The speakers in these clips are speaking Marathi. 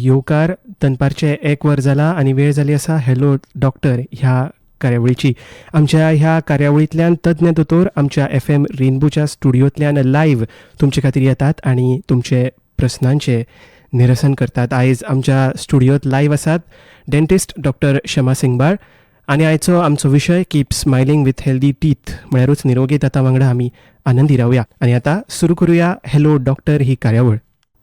येवकार दनपारचे 1 वर जाला आणि वेळ जाली आसा हॅलो डॉक्टर ह्या कार्यावळीची. आमच्या ह्या कार्यावळींतल्यान तज्ञ दोतोर आमच्या FM रेनबोच्या स्टुडिओंतल्यान लायव्ह तुमचे खातीर येतात आणि तुमचे प्रस्नांचे निरसन करतात. आयज आमच्या स्टुडिओंत लायव्ह आसात डेंटिस्ट डॉक्टर शमा सिंगबाळ आणि आयचो आमचो विशय keep smiling with healthy teeth म्हळ्यारूच निरोगी दातां वांगडा आमी आनंदी रावया. आणि आता सुरू करूया हॅलो डॉक्टर ही कार्यावळ.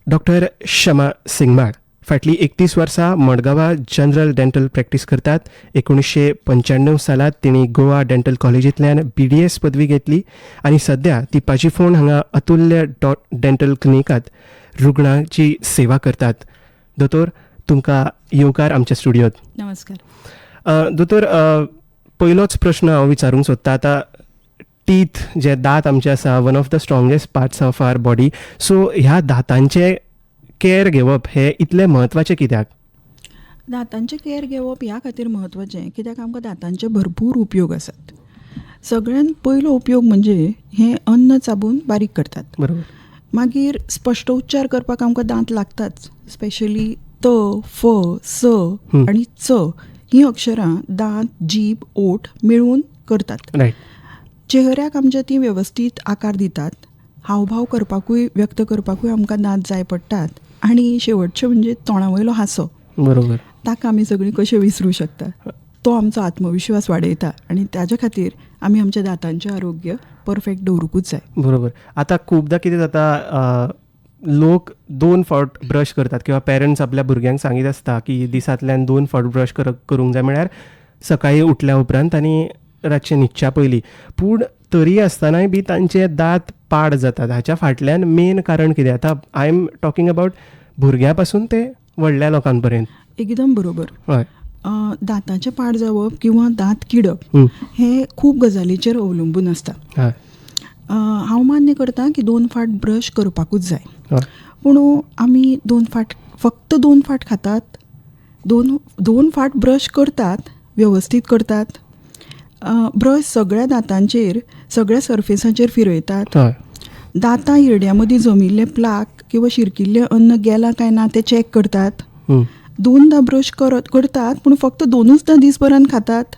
डॉक्टर शमा सिंगबाळ फाटली 31 वर्सां मडगांवां जनरल डेंटल प्रॅक्टीस करतात. 1995 सालांत तिणी गोवा डेंटल कॉलेजींतल्यान BDS पदवी घेतली आणि सध्या ती पाजीफोंड हांगा अतुल्य डेंटल क्लिनिकांत रुग्णांची सेवा करतात. दोतोर तुमकां येवकार आमच्या स्टुडिओंत. नमस्कार दोतोर, पयलोच प्रश्न हांव विचारूंक सोदतां. आतां टीथ जे दात आमचे आसा one of the strongest parts of our body. So ह्या दातांचे केअर घेवप हे इतलें म्हत्वाचें कित्याक? दातांचे केअर घेवप ह्या खातीर म्हत्वाचें कित्याक आमकां दातांचे भरपूर उपयोग आसात. सगळ्यात पयलो उपयोग म्हणजे हे अन्न चाबून बारीक करतात. बरोबर. मागीर स्पश्ट उच्चार करपाक आमकां दांत लागताच. स्पेशली त, फ, स आनी च ही अक्षरां दांत, जीब, ओठ मेळून करतात. रायट. चेहऱ्याक आमच्या ती वेवस्थीत आकार दितात. हावभाव करपाकूय व्यक्त करपाकूय आमकां दांत जाय पडटात. आनी शेवटचें म्हणजे तोंडावयलो हांसो. बरोबर. ताका आमी सगळीं कशें विसरूं शकता. तो आमचो आत्मविश्वास वाडयता आनी ताज्या खातीर आमी आमच्या दातांचें आरोग्य परफेक्ट दवरुंकूच जाय. बरोबर. आतां खुबदां कितें जाता, लोक 2 फावट ब्रश करतात किंवा पेरंट्स आपल्या भुरग्यांक सांगीत आसता की दिसांतल्यान 2 फावट ब्रश करूंक जाय, म्हळ्यार सकाळीं उठल्या उपरांत आनी रातचे न्हिदच्या पयलीं. पूण तरी आसतनाय बी तांचे दांत पाड जातात. हाच्या फाटल्यान मेन कारण कितें? आतां आय एम टॉकिंग अबावट भुरग्यां पासून ते व्हडल्या लोकां पर्यंत. एकदम बरोबर. हय. दातांचें पाड जावप किंवा दांत किडप हे खूब गजालीचेर अवलंबून आसता. हय. हांव मान्य करतां की 2 फावट ब्रश करपाकूच जाय. हय. पूण आमी 2 फावट फक्त 2 फावट खातात, 2 फावट ब्रश करतात, वेवस्थीत करतात. ब्रश सगळ्या दातांचेर, सगळ्या सर्फेसांचेर फिरयतात. हय. दातां हिरड्या मदीं जमिल्ले प्लाक किंवा शिरकिल्लें अन्न गेलां काय ना तें चॅक करतात. 2दा ब्रश करतात पूण फक्त 2च दीसभरान खातात.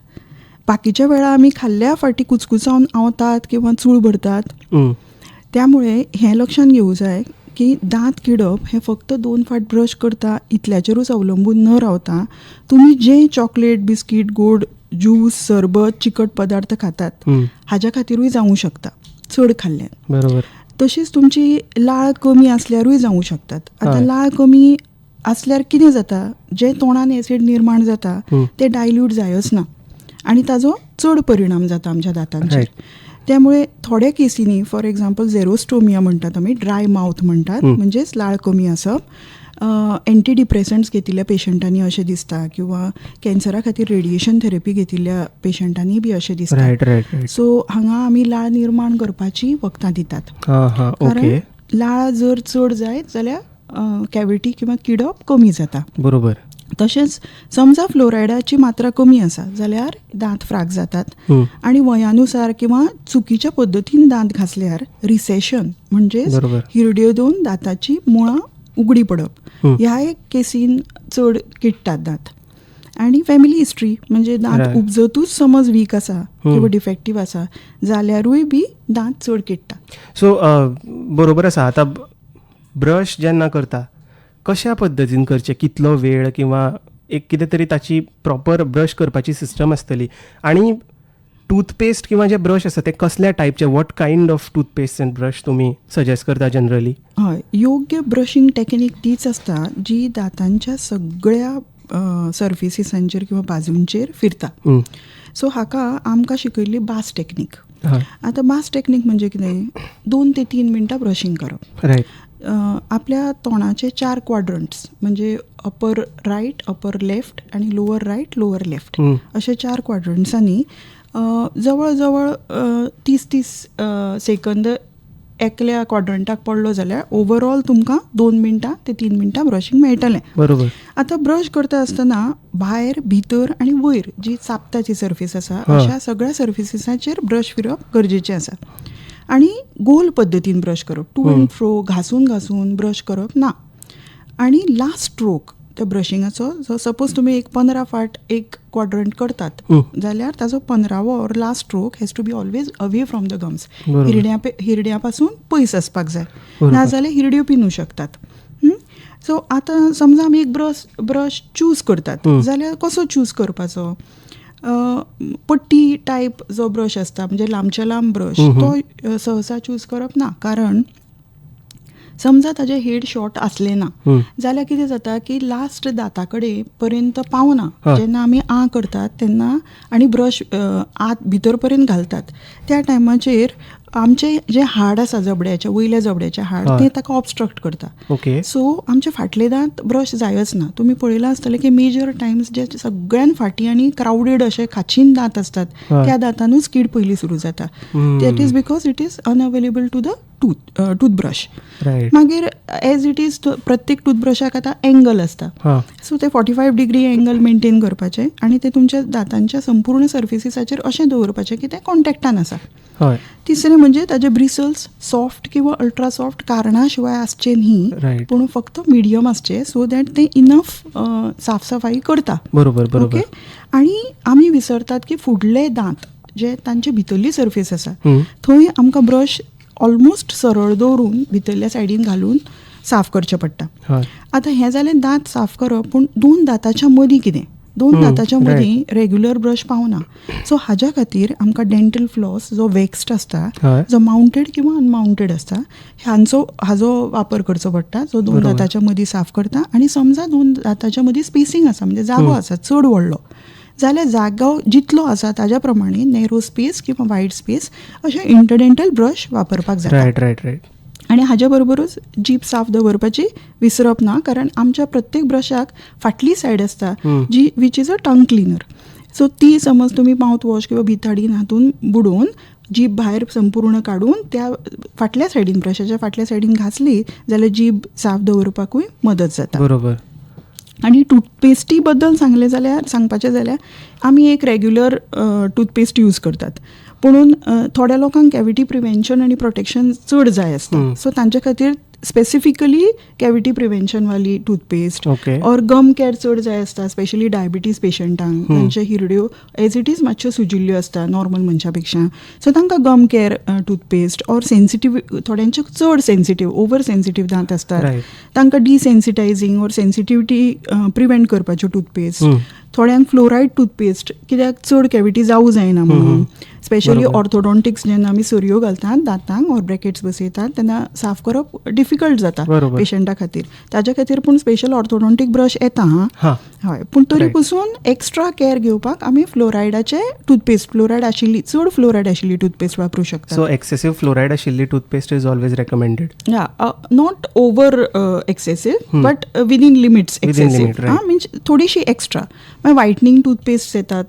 बाकीच्या वेळा आमी खाल्ल्या फाटी कुचकुचावन आवतात किंवा चूळ भरतात. त्यामुळे हें लक्षात घेवूं जाय की दांत किडप हें फक्त 2 फावट ब्रश करता इतल्याचेरूच अवलंबून न रावता तुमी जें चॉकलेट, बिस्कीट, गोड ज्यूस, सरबत, चिकट पदार्थ खातात हाज्या खातीरूय जावूं शकता चड खाल्ल्यान. बरोबर. तशीच तुमची लाळ कमी आसल्यारूय जावूं शकतात. आतां लाळ कमी आसल्यार कितें जाता, जें तोंडान एसीड निर्माण जाता तें डायल्यूट जायच ना आनी ताजो चड परिणाम जाता आमच्या दातांचेर. त्यामुळे थोड्या केसींनी फॉर एक्झाम्पल झेरोस्टोमिया म्हणटात आमी, ड्राय माउथ म्हणटात, म्हणजेच लाळ कमी आसप. एंटी डिप्रेसंट्स घेतिल्ल्या पेशंटांनी अशें दिसता किंवा कॅन्सरा खातीर रेडिएशन थेरपी घेतिल्ल्या पेशंटांनी बी अशें दिसता. सो हांगा आमी लाळ निर्माण करपाची वखदां दितात. कारण लाळ जर चड जायत जाल्यार कॅविटी किंवा किडप कमी जाता. बरोबर. तशेंच समजा फ्लोरायडाची मात्रा कमी आसा जाल्यार दांत फ्राक जातात. आनी वयानुसार किंवा चुकीच्या पद्दतीन दांत घासल्यार रिसेशन म्हणजे हिरड्यो दोन दाताची मुळां उगडी पडप ह्या एक केसीन चड किडटात दांत. आनी फॅमिली हिस्ट्री म्हणजे दांत उपजतूच समज वीक आसा किंवा डिफेक्टीव आसा जाल्यारूय बी दांत चड किडटा. सो बरोबर आसा. आतां ब्रश जेन्ना करता कशा पद्दतीन करचें, कितलो वेळ किंवा एक कितें तरी ताची प्रॉपर ब्रश करपाची सिस्टम आसतली. आनी टूथपेस्ट किंवा जे ब्रश आसा ते कसल्या टायपचे, what kind of toothpaste and brush तुमी सजेस्ट करता जनरली? हय, योग्य ब्रशिंग टॅक्नीक तीच आसता जी दातांच्या सगळ्या सर्फेसीसांचेर किंवा बाजूंचेर फिरता. सो हाका आमकां शिकयल्ली बास टॅक्नीक. आतां बास टॅक्नीक म्हणजे कितें, 2 ते 3 मिनटां ब्रशिंग करप. रायट. आपल्या तोंडाचे 4 क्वाड्रंट्स म्हणजे अपर रायट, अपर लेफ्ट आनी लोअर रायट, लोअर लेफ्ट अशे 4 क्वाड्रंट्सांनी जवळ जवळ 30 सेकंद एकल्या क्वाड्रंटाक पडलो जाल्यार ओवरऑल तुमकां 2 मिनटां ते 3 मिनटां ब्रशिंग मेळटलें. बरोबर. आतां ब्रश करता आसतना भायर, भितर आनी वयर जी चापताची सर्फेस आसा अशा सगळ्या सर्फेसीसांचेर ब्रश फिरप गरजेचें आसा. आनी गोल पद्दतीन ब्रश करप, टू एंड फ्रो घासून घासून ब्रश करप ना. आनी लास्ट स्ट्रोक त्या ब्रशिंगाचो सपोज तुमी एक 15 फाट एक क्वाड्रंट करतात जाल्यार ताजो 15वो or last stroke has to be always away from the gums. हिरड्या पासून पयस आसपाक जाय, नाजाल्यार हिरड्यो पिनू शकतात. सो आतां समजा आमी एक ब्रश चूज करतात जाल्यार कसो चूज करपाचो. पट्टी टायप जो ब्रश आसता म्हणजे लांबचे लांब ब्रश तो सहसा चूज करप ना, कारण समजा ताजे हेड शॉर्ट असले ना जाल्यार कितें जाता की लास्ट दाता कडेन पर्यंत पावना. जेन्ना आमी करतात तेन्ना आनी ब्रश आत भितर पर्यंत घालतात त्या टायमाचेर आमचे जे हाड आसा जबड्याचे वयल्या जबड्याचे हाड ते ताका ऑबस्ट्रक्ट करता. सो आमचे फाटले दांत ब्रश जायच ना. तुमी पळयलां आसतलें की मेजर टायम्स जे सगळ्यान फाटी आनी क्रावडेड अशे खाचीन दांत असतात त्या दांतानूच कीड पयली सुरू जाता. That is because it is unavailable to the toothbrush. मागीर एज इट इज प्रत्येक टूथब्रशाक आतां एंगल आसता, सो ते 45 डिग्री एंगल मेंटेन करपाचे आनी ते तुमच्या दांतांच्या संपूर्ण सर्फेसीसाचेर अशें दवरपाचें की ते कॉन्टॅक्टान आसा. तिसरें म्हणजे ताजे ब्रिसल्स सॉफ्ट किंवा अल्ट्रा सॉफ्ट कारणा शिवाय आसचे न्ही, पूण फक्त मिडियम आसचे सो दॅट ते इनफ साफसफाई करता. बरोबर. ओके. आनी आमी विसरतात की फुडले दांत जे तांचे भितरली सर्फेस आसा थंय आमकां ब्रश ऑलमोस्ट सरळ दवरून भितरल्या सायडीन घालून साफ करचें पडटा. आतां हें जालें दांत साफ करप, पूण दोन दांताच्या मदीं कितें, दोन दांताच्या मदीं रेग्युलर ब्रश पावना. सो हाज्या खातीर आमकां डेंटल फ्लॉस जो वॅक्स्ड आसता, जो माउंटेड किंवा अनमाउंटेड आसता, हाजो वापर करचो पडटा, जो दोन दांताच्या मदीं साफ करता. आनी समजा दोन दांताच्या मदीं स्पेसिंग आसा म्हणजे जागो आसा चड व्हडलो जाल्यार जागो जितलो आसा ताज्या प्रमाणे नॅरो स्पेस किंवा वायड स्पेस अशे इंटरडेंटल ब्रश वापरपाक जाता. रायट. आनी हाज्या बरोबरूच जीब साफ दवरपाची विसरप ना, कारण आमच्या प्रत्येक ब्रशाक फाटली सायड आसता जी which is a tongue cleaner. So ती समज तुमी माउथ वॉश किंवा भिताडीन हातून बुडोवन जीब भायर संपूर्ण काडून त्या फाटल्या सायडीन ब्रशाच्या फाटल्या सायडीन घासली जाल्यार जीब साफ दवरपाकूय मदत जाता. बरोबर. आनी टूथपेस्टी बद्दल सांगपाचें जाल्यार आमी एक रेग्युलर टूथपेस्ट यूज करतात, पुणून थोड्या लोकांक कॅविटी प्रिव्हेंशन आनी प्रोटेक्शन चड जाय आसता. सो तांचे खातीर स्पेसिफिकली कॅविटी प्रिव्हेंशन वाली टूथपेस्ट ऑर गम केअर चड जाय आसता, स्पेशली डायबिटीज पेशंटांक. तांचे हिरड्यो एज इट इज मातश्यो सुजिल्ल्यो आसता नॉर्मल मनशा पेक्षा, सो तांकां गम केअर टूथपेस्ट ऑर सेन्सिटीव, थोड्यांचे चड सेन्सिटीव ओवर सेन्सिटीव दांत आसतात तांकां डिसेन्सिटायझींग ऑर सेन्सिटिविटी प्रिव्हेंट करपाच्यो टूथपेस्ट. थोड्यांक फ्लोरायड टूथपेस्ट कित्याक चड कॅविटी जावं जायना म्हणून. स्पेशली ऑर्थोडॉन्टिक्स जेन्ना आमी सरयो घालतात दांतांक ऑर ब्रॅकेट्स बसयतात तेन्ना साफ करप डिफिकल्ट जाता पेशंटा खातीर. ताज्या खातीर पूण स्पेशल ऑर्थोडॉन्टिक ब्रश येता. हय, पूण तरी पसून एक्स्ट्रा केअर घेवपाक आमी फ्लोरायडाचे टूथपेस्ट, फ्लोरायड आशिल्ली चड फ्लोरायड आशिल्ली टूथपेस्ट वापरूं शकता. सो एक्सेसिव्ह फ्लोरायड आशिल्ली toothpaste is always recommended. Not over excessive but within limits. Excessive means थोडीशी एक्स्ट्रा. मागीर व्हायटनिंग टूथपेस्ट येतात,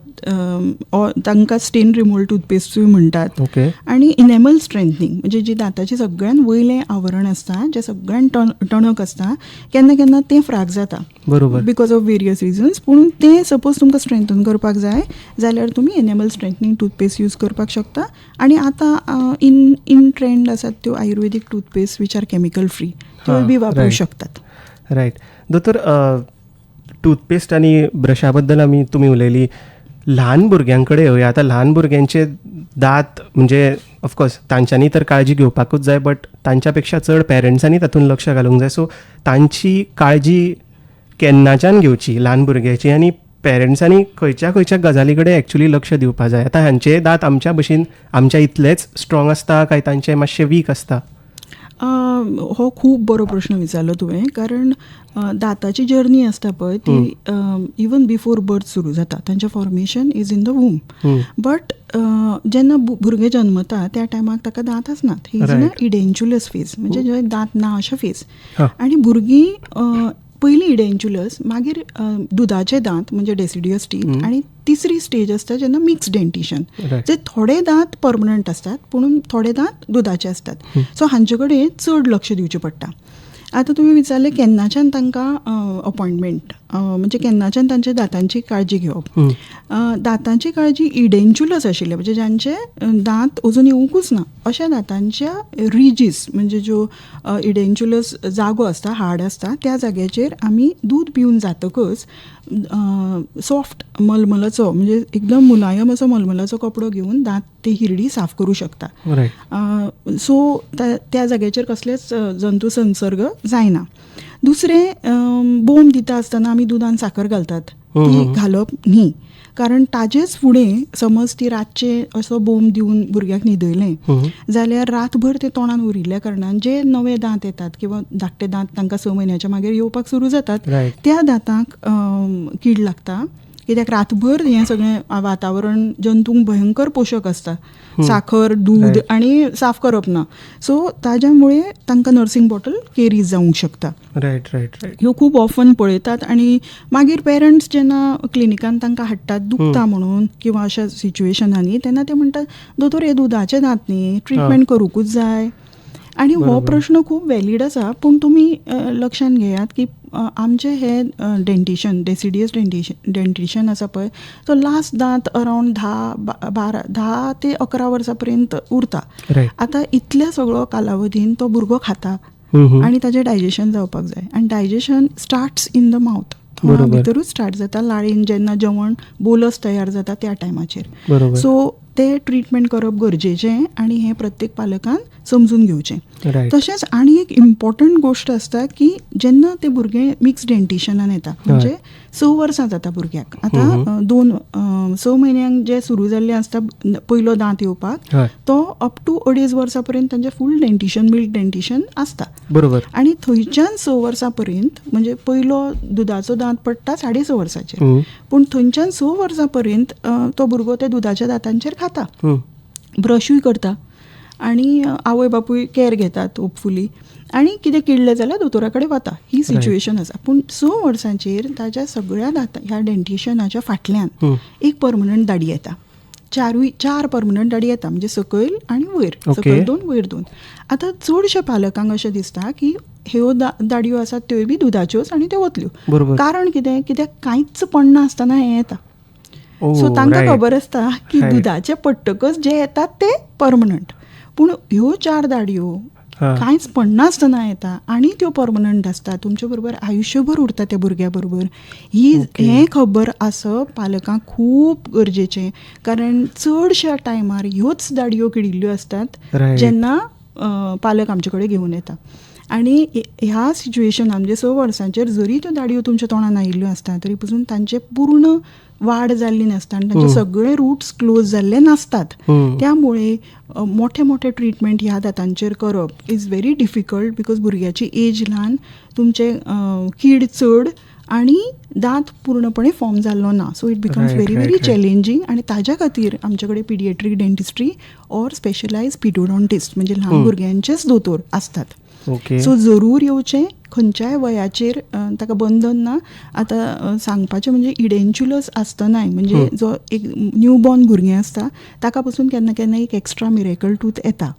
तांकां स्टेन रिमूवल टूथपेस्टूय म्हणटात. आनी इनेमल स्ट्रेंथनिंग म्हणजे जी दांताची सगळ्यान वयलें आवरण आसता जें सगळ्यान टणक आसता केन्ना केन्ना तें फ्राक जाता बिकॉज ऑफ वेरियस रिजन्स. पूण तें सपोज तुमकां स्ट्रेंथन करपाक जाय जाल्यार तुमी इनेमल स्ट्रेंथनिंग टूथपेस्ट यूज करपाक शकता. आनी आतां इन ट्रेंड आसात त्यो Ayurvedic toothpaste which are chemical free, त्यो बी वापरूं शकतात. रायट. दोतोर, टूथपेस्ट आनी ब्रशा बद्दल तुमी उलयली. ल्हान भुरग्यां कडेन येवया. आतां ल्हान भुरग्यांचे दांत म्हणजे ऑफकोर्स तांच्यांनी तर काळजी घेवपाकूच जाय, बट तांच्या पेक्षा चड पेरंट्सांनी तातूंत लक्ष घालूंक जाय. सो तांची काळजी केन्नाच्यान घेवची ल्हान भुरग्याची, आनी पेरंट्सांनी खंयच्या गजाली कडेन एक्चुली लक्ष दिवपा जाय. आतां हांचे दांत आमच्या भशेन आमच्या इतलेच स्ट्रॉंग आसता काय तांचे मातशे वीक आसता? हो खूब बरो प्रश्न विचारलो तुवें, कारण दांताची जर्नी आसता पळय ती इवन बिफोर बर्थ सुरू जाता. तांचें formation is in the womb. But जेन्ना भुरगें जल्मता त्या टायमाक ताका दांत आसनात. He is in a edentulous phase, म्हणजे जे दांत ना अशें फेज. आनी भुरगीं पयलीं इडेंच्युलस, मागीर दुदाचे दांत म्हणजे डेसिडियस टीथ, आनी तिसरी स्टेज आसता जेन्ना मिक्स डेंटिशन. जे थोडे दांत परमनंट आसतात पूण थोडे दांत दुदाचे असतात. सो हांचे कडेन चड लक्ष दिवचें पडटा. आतां तुमी विचारलें केन्नाच्यान तांकां अपॉयंटमेंट. म्हणजे केन्नाच्यान तांच्या दांतांची काळजी घेवप. दांतांची काळजी इडेंच्युलस आशिल्ले म्हणजे ज्यांचे दांत अजून येवंकूच ना अशा दांतांच्या रिजीस म्हणजे ज्यो इडेंच्युलस जागो आसता हाड आसता त्या जाग्याचेर आमी दूद पिवन जातकच सॉफ्ट मलमलाचो म्हणजे एकदम मुलायम असो मलमलाचो कपडो घेवन दांत ते हिरडी साफ करूं शकता. सो त्या जाग्याचेर कसलेच जंतू संसर्ग जायना. दुसरें बोम दिता आसतना आमी दुदान साखर घालतात ती घालप न्ही, कारण ताजेच फुडें समज ती रातचे असो बोम दिवन भुरग्याक न्हिदयलें जाल्यार रातभर ते तोंडान उरिल्ल्या कारणान जे नवे दांत येतात किंवा धाकटे दांत तांकां 6 म्हयन्याच्या मागीर येवपाक सुरू जातात त्या दांतांक कीड लागता. कित्याक रातभर हें सगळें वातावरण जंतूंक भयंकर पोशक आसता, साखर दूद आनी साफ करप ना. सो ताज्या मुळे तांकां नर्सींग बॉटल केरीज जावंक शकता. ह्यो खूब ऑफन पळयतात आनी मागीर पेरंट्स जेन्ना क्लिनिकान तांकां हाडटात दुखता म्हणून किंवा अशा सिच्युएशनांनी तेन्ना ते म्हणटात दोतोर हे दुदाचे दांत न्ही, ट्रिटमेंट करूंकूच जाय. आणि हो प्रश्न खूब वॅलीड आसा, पूण तुमी लक्षांत घेयात की आमचे हे डेंटिशन डेसिडियस डेंटिशन आसा पळय तो लास्ट दांत अरावंड 10 ते 11 वर्सां पर्यंत उरता. आतां इतल्या सगळो कालावधीन तो भुरगो खाता आनी ताजें डायजेशन जावपाक जाय आनी digestion starts in the mouth, भितरूच स्टार्ट जाता लाळेन जेन्ना जेवण बोलस तयार जाता त्या टायमाचेर. सो ते ट्रिटमेंट करप गरजेचें आनी हें प्रत्येक पालकान समजून घेवचें. तशेंच आनी एक इम्पॉर्टंट गोश्ट आसता की जेन्ना ते भुरगे मिक्स डेंटिशनान येता म्हणजे 6 वर्सां जाता भुरग्याक. आतां 6 म्हयन्यांक जे सुरू जाल्ले आसता पयलो दांत येवपाक तो अप टू 2.5 वर्सां पर्यंत तांचें फूल डेंटिशन मिल्क डेंटिशन आसता. आनी थंयच्यान 6 वर्सां पर्यंत म्हणजे पयलो दुदाचो दांत पडटा 6.5 वर्साचेर, पूण थंयच्यान 6 वर्सां पर्यंत तो भुरगो ते दुदाच्या दांतांचेर खाता, ब्रशूय करता आनी आवय बापूय केअर घेतात होपफुली आनी कितें किडलें जाल्यार दोतोरा कडेन वता. ही सिच्युएशन आसा. पूण 6 वर्सांचेर ताज्या सगळ्या ह्या डेंटिशनाच्या फाटल्यान एक परमनंट दाडी येता. 4 परमनंट दाडी येता म्हणजे सकयल आनी वयर, सकयल 2 वयर 2. आतां चडशा पालकांक अशें दिसता की ह्यो दाडयो आसात त्यो बी दुदाच्योच आनी त्यो वतल्यो. कारण कितें, कित्याक कांयच पडना आसतना हें येता. सो तांकां खबर आसता की दुदाचे पडटकच जे येतात ते परमनंट, पूण ह्यो 4 दाडयो कांयच पडना आसतना येता आनी त्यो परमनंट आसता, तुमचे बरोबर आयुश्यभर उरता त्या भुरग्या बरोबर. हें खबर आसप पालकांक खूब गरजेचें, कारण चडश्या टायमार ह्योच दाडयो किडिल्ल्यो आसतात जेन्ना पालक आमचे कडेन घेवन येता. आनी ह्या सिच्युएशनान म्हणजे 6 वर्सांचेर जरी त्यो दाडयो तुमच्या तोंडान आयिल्ल्यो आसता तरी पसून तांचे पूर्ण वाड जाल्ली नासता आनी तांचे सगळे रूट्स क्लोज जाल्ले नासतात. त्यामुळे मोठे मोठे ट्रिटमेंट ह्या दांतांचेर करप इज व्हेरी डिफिकल्ट बिकॉज भुरग्याची एज ल्हान, तुमचे कीड चड आनी दांत पूर्णपणे फॉर्म जाल्लो ना. So it becomes very challenging आनी ताज्या खातीर आमचे कडेन पिडिएट्रीक डेंटिस्ट्री ऑर स्पेशलायज पिडोडॉन्टिस्ट म्हणजे ल्हान भुरग्यांचेच दोतोर आसतात. सो जरूर येवचें. खंयच्याय वयाचेर ताका बंधन ना. आतां सांगपाचें म्हणजे इडेंच्युलस आसतनाय म्हणजे जो एक न्यू बॉर्न भुरगें आसता ताका पासून केन्ना केन्ना एक एक्स्ट्रा मिरेकल टूथ येता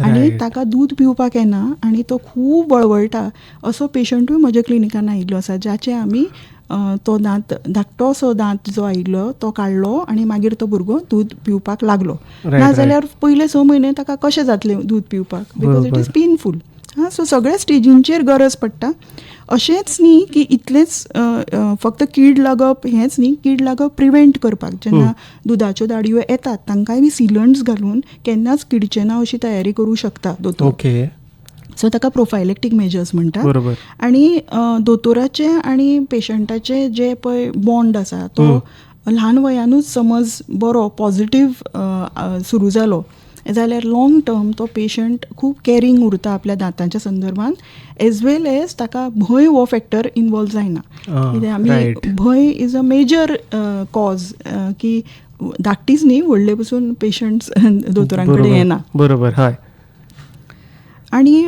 आनी ताका दूद पिवपाक येना आनी तो खूब वळवळटा असो पेशंटूय म्हज्या क्लिनिकान आयिल्लो आसा, जाचे आमी तो दांत धाकटोसो दांत जो आयिल्लो तो काडलो आनी मागीर तो भुरगो दूद पिवपाक लागलो. नाजाल्यार पयले 6 म्हयने ताका कशें जातलें दूद पिवपाक, बिकॉज इट इज पेनफूल. सो सगळ्या स्टेजींचेर गरज पडटा. अशेंच न्ही की इतलेंच फक्त कीड लागप हेंच न्ही, कीड लागप प्रिवेंट करपाक जेन्ना दुदाच्यो दाडयो येतात तांकांय बी सिलंट्स घालून केन्नाच किडचे ना अशी तयारी करूं शकता दोतोर. सो ताका प्रोफायलेक्टीक मेजर्स म्हणटात. आनी दोतोराचे आनी पेशंटाचे जे पळय बॉन्ड आसा तो ल्हान वयानूच समज बरो पॉझिटीव सुरू जालो जाल्यार लॉंग टर्म तो पेशंट खूब कॅरिंग उरता आपल्या दांतांच्या संदर्भान, एज वेल एज ताका भंय हो फॅक्टर इनवॉल्व जायना. कित्याक आमी भंय इज अ मेजर कॉज की धाकटीच न्ही व्हडले पसून पेशंट्स दोतोरां कडेन येना. बरोबर. हय. आनी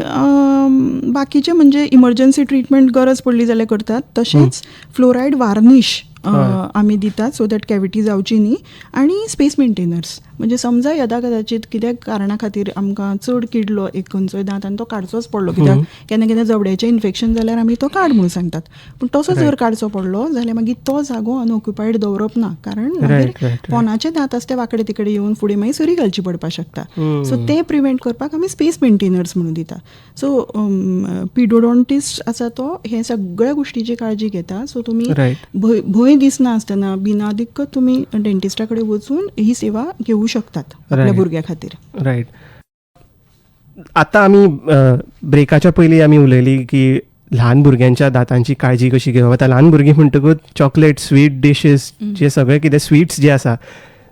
बाकीचे म्हणजे इमर्जन्सी ट्रिटमेंट गरज पडली जाल्यार करतात. तशेंच फ्लोरायड वार्निश आमी दितात सो दॅट कॅविटी जावची न्ही. आनी स्पेस मेंटेनर्स म्हणजे समजा येदा कदाचित कित्याक कारणा खातीर आमकां चड किडलो एक खंयचोय दांत आनी तो काडचोच पडलो, कित्याक केन्ना केन्ना जबड्याचें इन्फेक्शन जाल्यार आमी तो काड म्हणून सांगतात. पूण तसो जर काडचो पडलो जाल्यार मागीर तो जागो अनऑक्युपायड दवरप ना, कारण मागीर पोनाचे दांत आसता ते वाकडे तिकडे येवन फुडें मागीर सरी घालची पडपाक शकता. सो ते प्रिवेंट करपाक आमी स्पेस मेंटेनर्स म्हणून दिता. सो पिडोडॉन्टिस्ट आसा तो हे सगळ्या गोश्टीची काळजी घेता. सो तुमी भंय दिसना आसतना बिनादिक्कत तुमी डेंटिस्टा कडेन वचून ही सेवा घेवू शकतात आपल्या भुरग्या खातीर. रायट. आतां आमी ब्रेकाच्या पयलीं आमी उलयली की ल्हान भुरग्यांच्या दांतांची काळजी कशी घेवप. आतां ल्हान भुरगीं म्हणटकूच चॉकलेट, स्वीट डिशीज जे सगळे कितें स्वीट्स जे आसा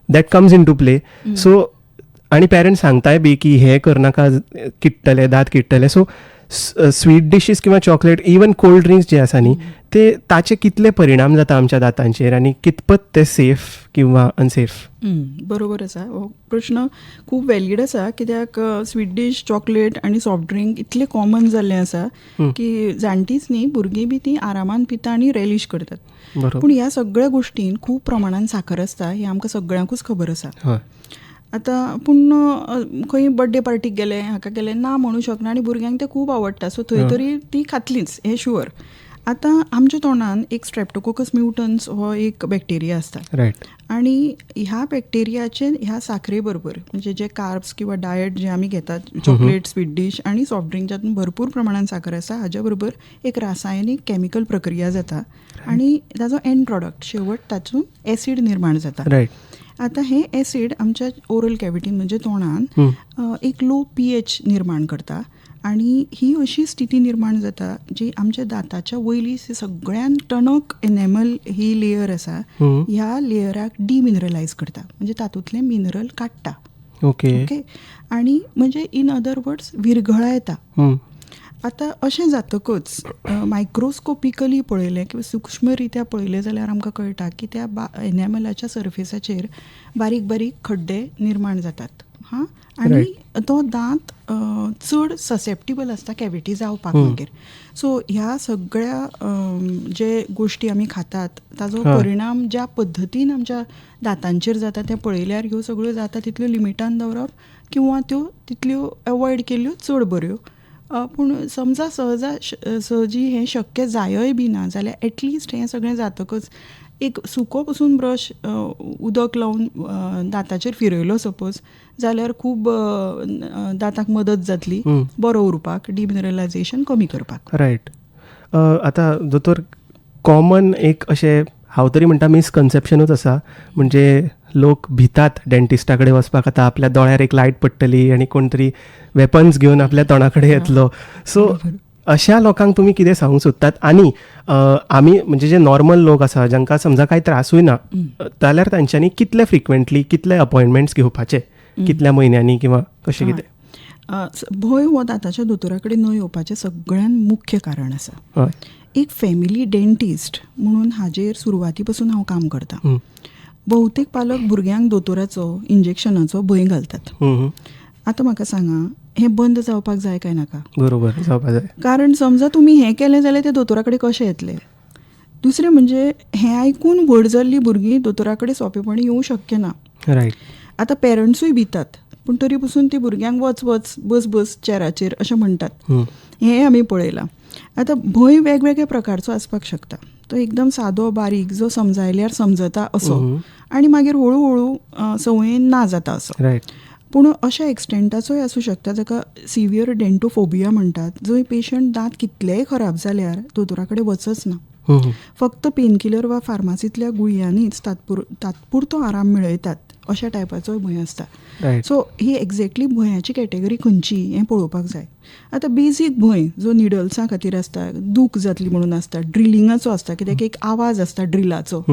that comes in to play. So आनी पेरंट्स सांगताय बी की हे करनाका किडटले, दांत किडटले. सो स्वीट डिशीज किंवा चॉकलेट, इवन कोल्ड ड्रिंक्स जे आसा न्ही ते ताचे कितले परिणाम जाता आमच्या दांतांचेर आनी कितपत ते सेफ किंवा अनसेफ? बरोबर आसा. हो प्रश्न खूब वॅलीड आसा, कित्याक स्वीट डीश, चॉकलेट आनी सॉफ्ट ड्रिंक इतले कॉमन जाल्ले आसा की जाणटीच न्ही भुरगीं बी ती आरामान पिता आनी रेलिश करतात. पूण ह्या सगळ्या गोश्टीन खूब प्रमाणान साखर आसता हें आमकां सगळ्यांकूच खबर आसा. आतां पूण खंय बर्थडे पार्टीक गेले, हाका गेले ना म्हणू शकना आनी भुरग्यांक तें खूब आवडटा, सो थंय तरी ती खातलींच, हें शुअर. आतां आमच्या तोंडान एक स्ट्रेप्टोकोकस म्युटन्स हो एक बॅक्टेरिया आसता. रायट. आनी ह्या बॅक्टेरियाचे ह्या साखरे बरोबर म्हणजे जे कार्ब्स किंवा डायट जे आमी घेतात, चॉकलेट, स्वीट डीश आनी सॉफ्ट ड्रिंक, जातून भरपूर प्रमाणान साखर आसा, हाज्या बरोबर एक रासायनीक केमिकल प्रक्रिया जाता आनी ताजो एंड प्रॉडक्ट शेवट तातूंत एसीड निर्माण जाता. रायट. आतां हे एसीड आमच्या ओरल कॅविटीन म्हणजे तोंडान एक लो pH निर्माण करता आनी ही अशी स्थिती निर्माण जाता जी आमच्या दांताच्या वयली सगळ्यान टणक एनेमल ही लेयर आसा ह्या लेयराक डिमिनरलायज करता, म्हणजे तातूंतले मिनरल काडटा. ओके. आनी म्हणजे इन अदर वर्ड्स विरघळा येता. आतां अशें जातकच मायक्रोस्कोपिकली पळयलें किंवा सूक्ष्म रित्या पळयलें जाल्यार आमकां कळटा की त्या एनेमलाच्या सरफेसाचेर बारीक बारीक खड्डे निर्माण जातात. आनी तो दांत चड ससेप्टिबल आसता कॅविटी जावपाक मागीर. सो ह्या सगळ्या जे गोश्टी आमी खातात ताजो परिणाम ज्या पद्दतीन आमच्या दांतांचेर जाता तें पळयल्यार ह्यो सगळ्यो जाता तितल्यो लिमिटान दवरप किंवा त्यो तितल्यो अवॉयड केल्यो चड बऱ्यो. पूण समजा सहजी हें शक्य जायय बी ना जाल्यार एटलिस्ट हें सगळें जातकच एक सुको पसून ब्रश उदक लावन दांताचेर फिरयलो सपोज जाल्यार खूब दांताक मदत जातली बरो उरपाक, डिमिनरलायझेशन कमी करपाक. रायट. आतां दोतोर कॉमन एक अशें हांव तरी म्हणटा मिसकन्सेप्शनूच आसा, म्हणजे लोक भितात डेंटिस्टा कडेन वचपाक. आतां आपल्या दोळ्यार एक लायट पडटली आनी कोण तरी वेपन्स घेवन आपल्या तोंडा कडेन येतलो. सो अशा लोकांक तुमी कितें सांगूंक सोदतात? आनी आमी म्हणजे जे नॉर्मल लोक आसा जांकां समजा कांय त्रासूय ना जाल्यार तांच्यांनी कितले फ्रिक्वेंटली कितले अपॉयंटमेंट्स घेवपाचे, कितल्या म्हयन्यांनी किंवा कशें कितें? भंय हो दांताच्या दोतोरा कडेन न येवपाचें सगळ्यान मुख्य कारण आसा. एक फॅमिली डेंटिस्ट म्हणून हाजेर सुरवाती पासून हांव काम करतां. भोवतेक पालक भुरग्यांक दोतोराचो इंजेक्शनाचो भंय घालतात. आतां म्हाका सांगा हें बंद जावपाक जाय काय नाका? बरोबर, जावपाक जाय. कारण समजा तुमी हें केलें जाल्यार ते दोतोरा कडेन कशें येतले? दुसरें म्हणजे हें आयकून व्हड जाल्लीं भुरगीं दोतोरा कडेन सोंपेपणी येवंक शक्य ना. रायट. आतां पेरंट्सूय भितात, पूण तरी पसून ती भुरग्यांक वच वच बस बस चॅराचेर अशें म्हणटात. हें आमी पळयलां. आतां भंय वेगवेगळ्या प्रकारचो आसपाक शकता. तो एकदम सादो बारीक जो समजायल्यार समजता असो आनी मागीर हळू हळू संवयेन ना जाता असो. रायट. पूण अशा एक्सटेंटाचोय आसूं शकता जाका सिवियर डेंटोफोबिया म्हणटात, जंय पेशंट दांत कितलेय खराब जाल्यार दोतोरा कडेन वचच ना. फक्त पेनकिलर वा फार्मासींतल्या गुळयांनीच तात्पुरतो आराम मेळयतात अशा टायपाचोय भंय आसता. सो ही एक्झॅक्टली भंयाची कॅटेगरी खंयची हें पळोवपाक जाय. आतां बेजीक भंय जो निडल्सां खातीर आसता, दूख जातली म्हणून आसता, ड्रिलिंगाचो आसता, कित्याक एक आवाज आसता ड्रिलाचो,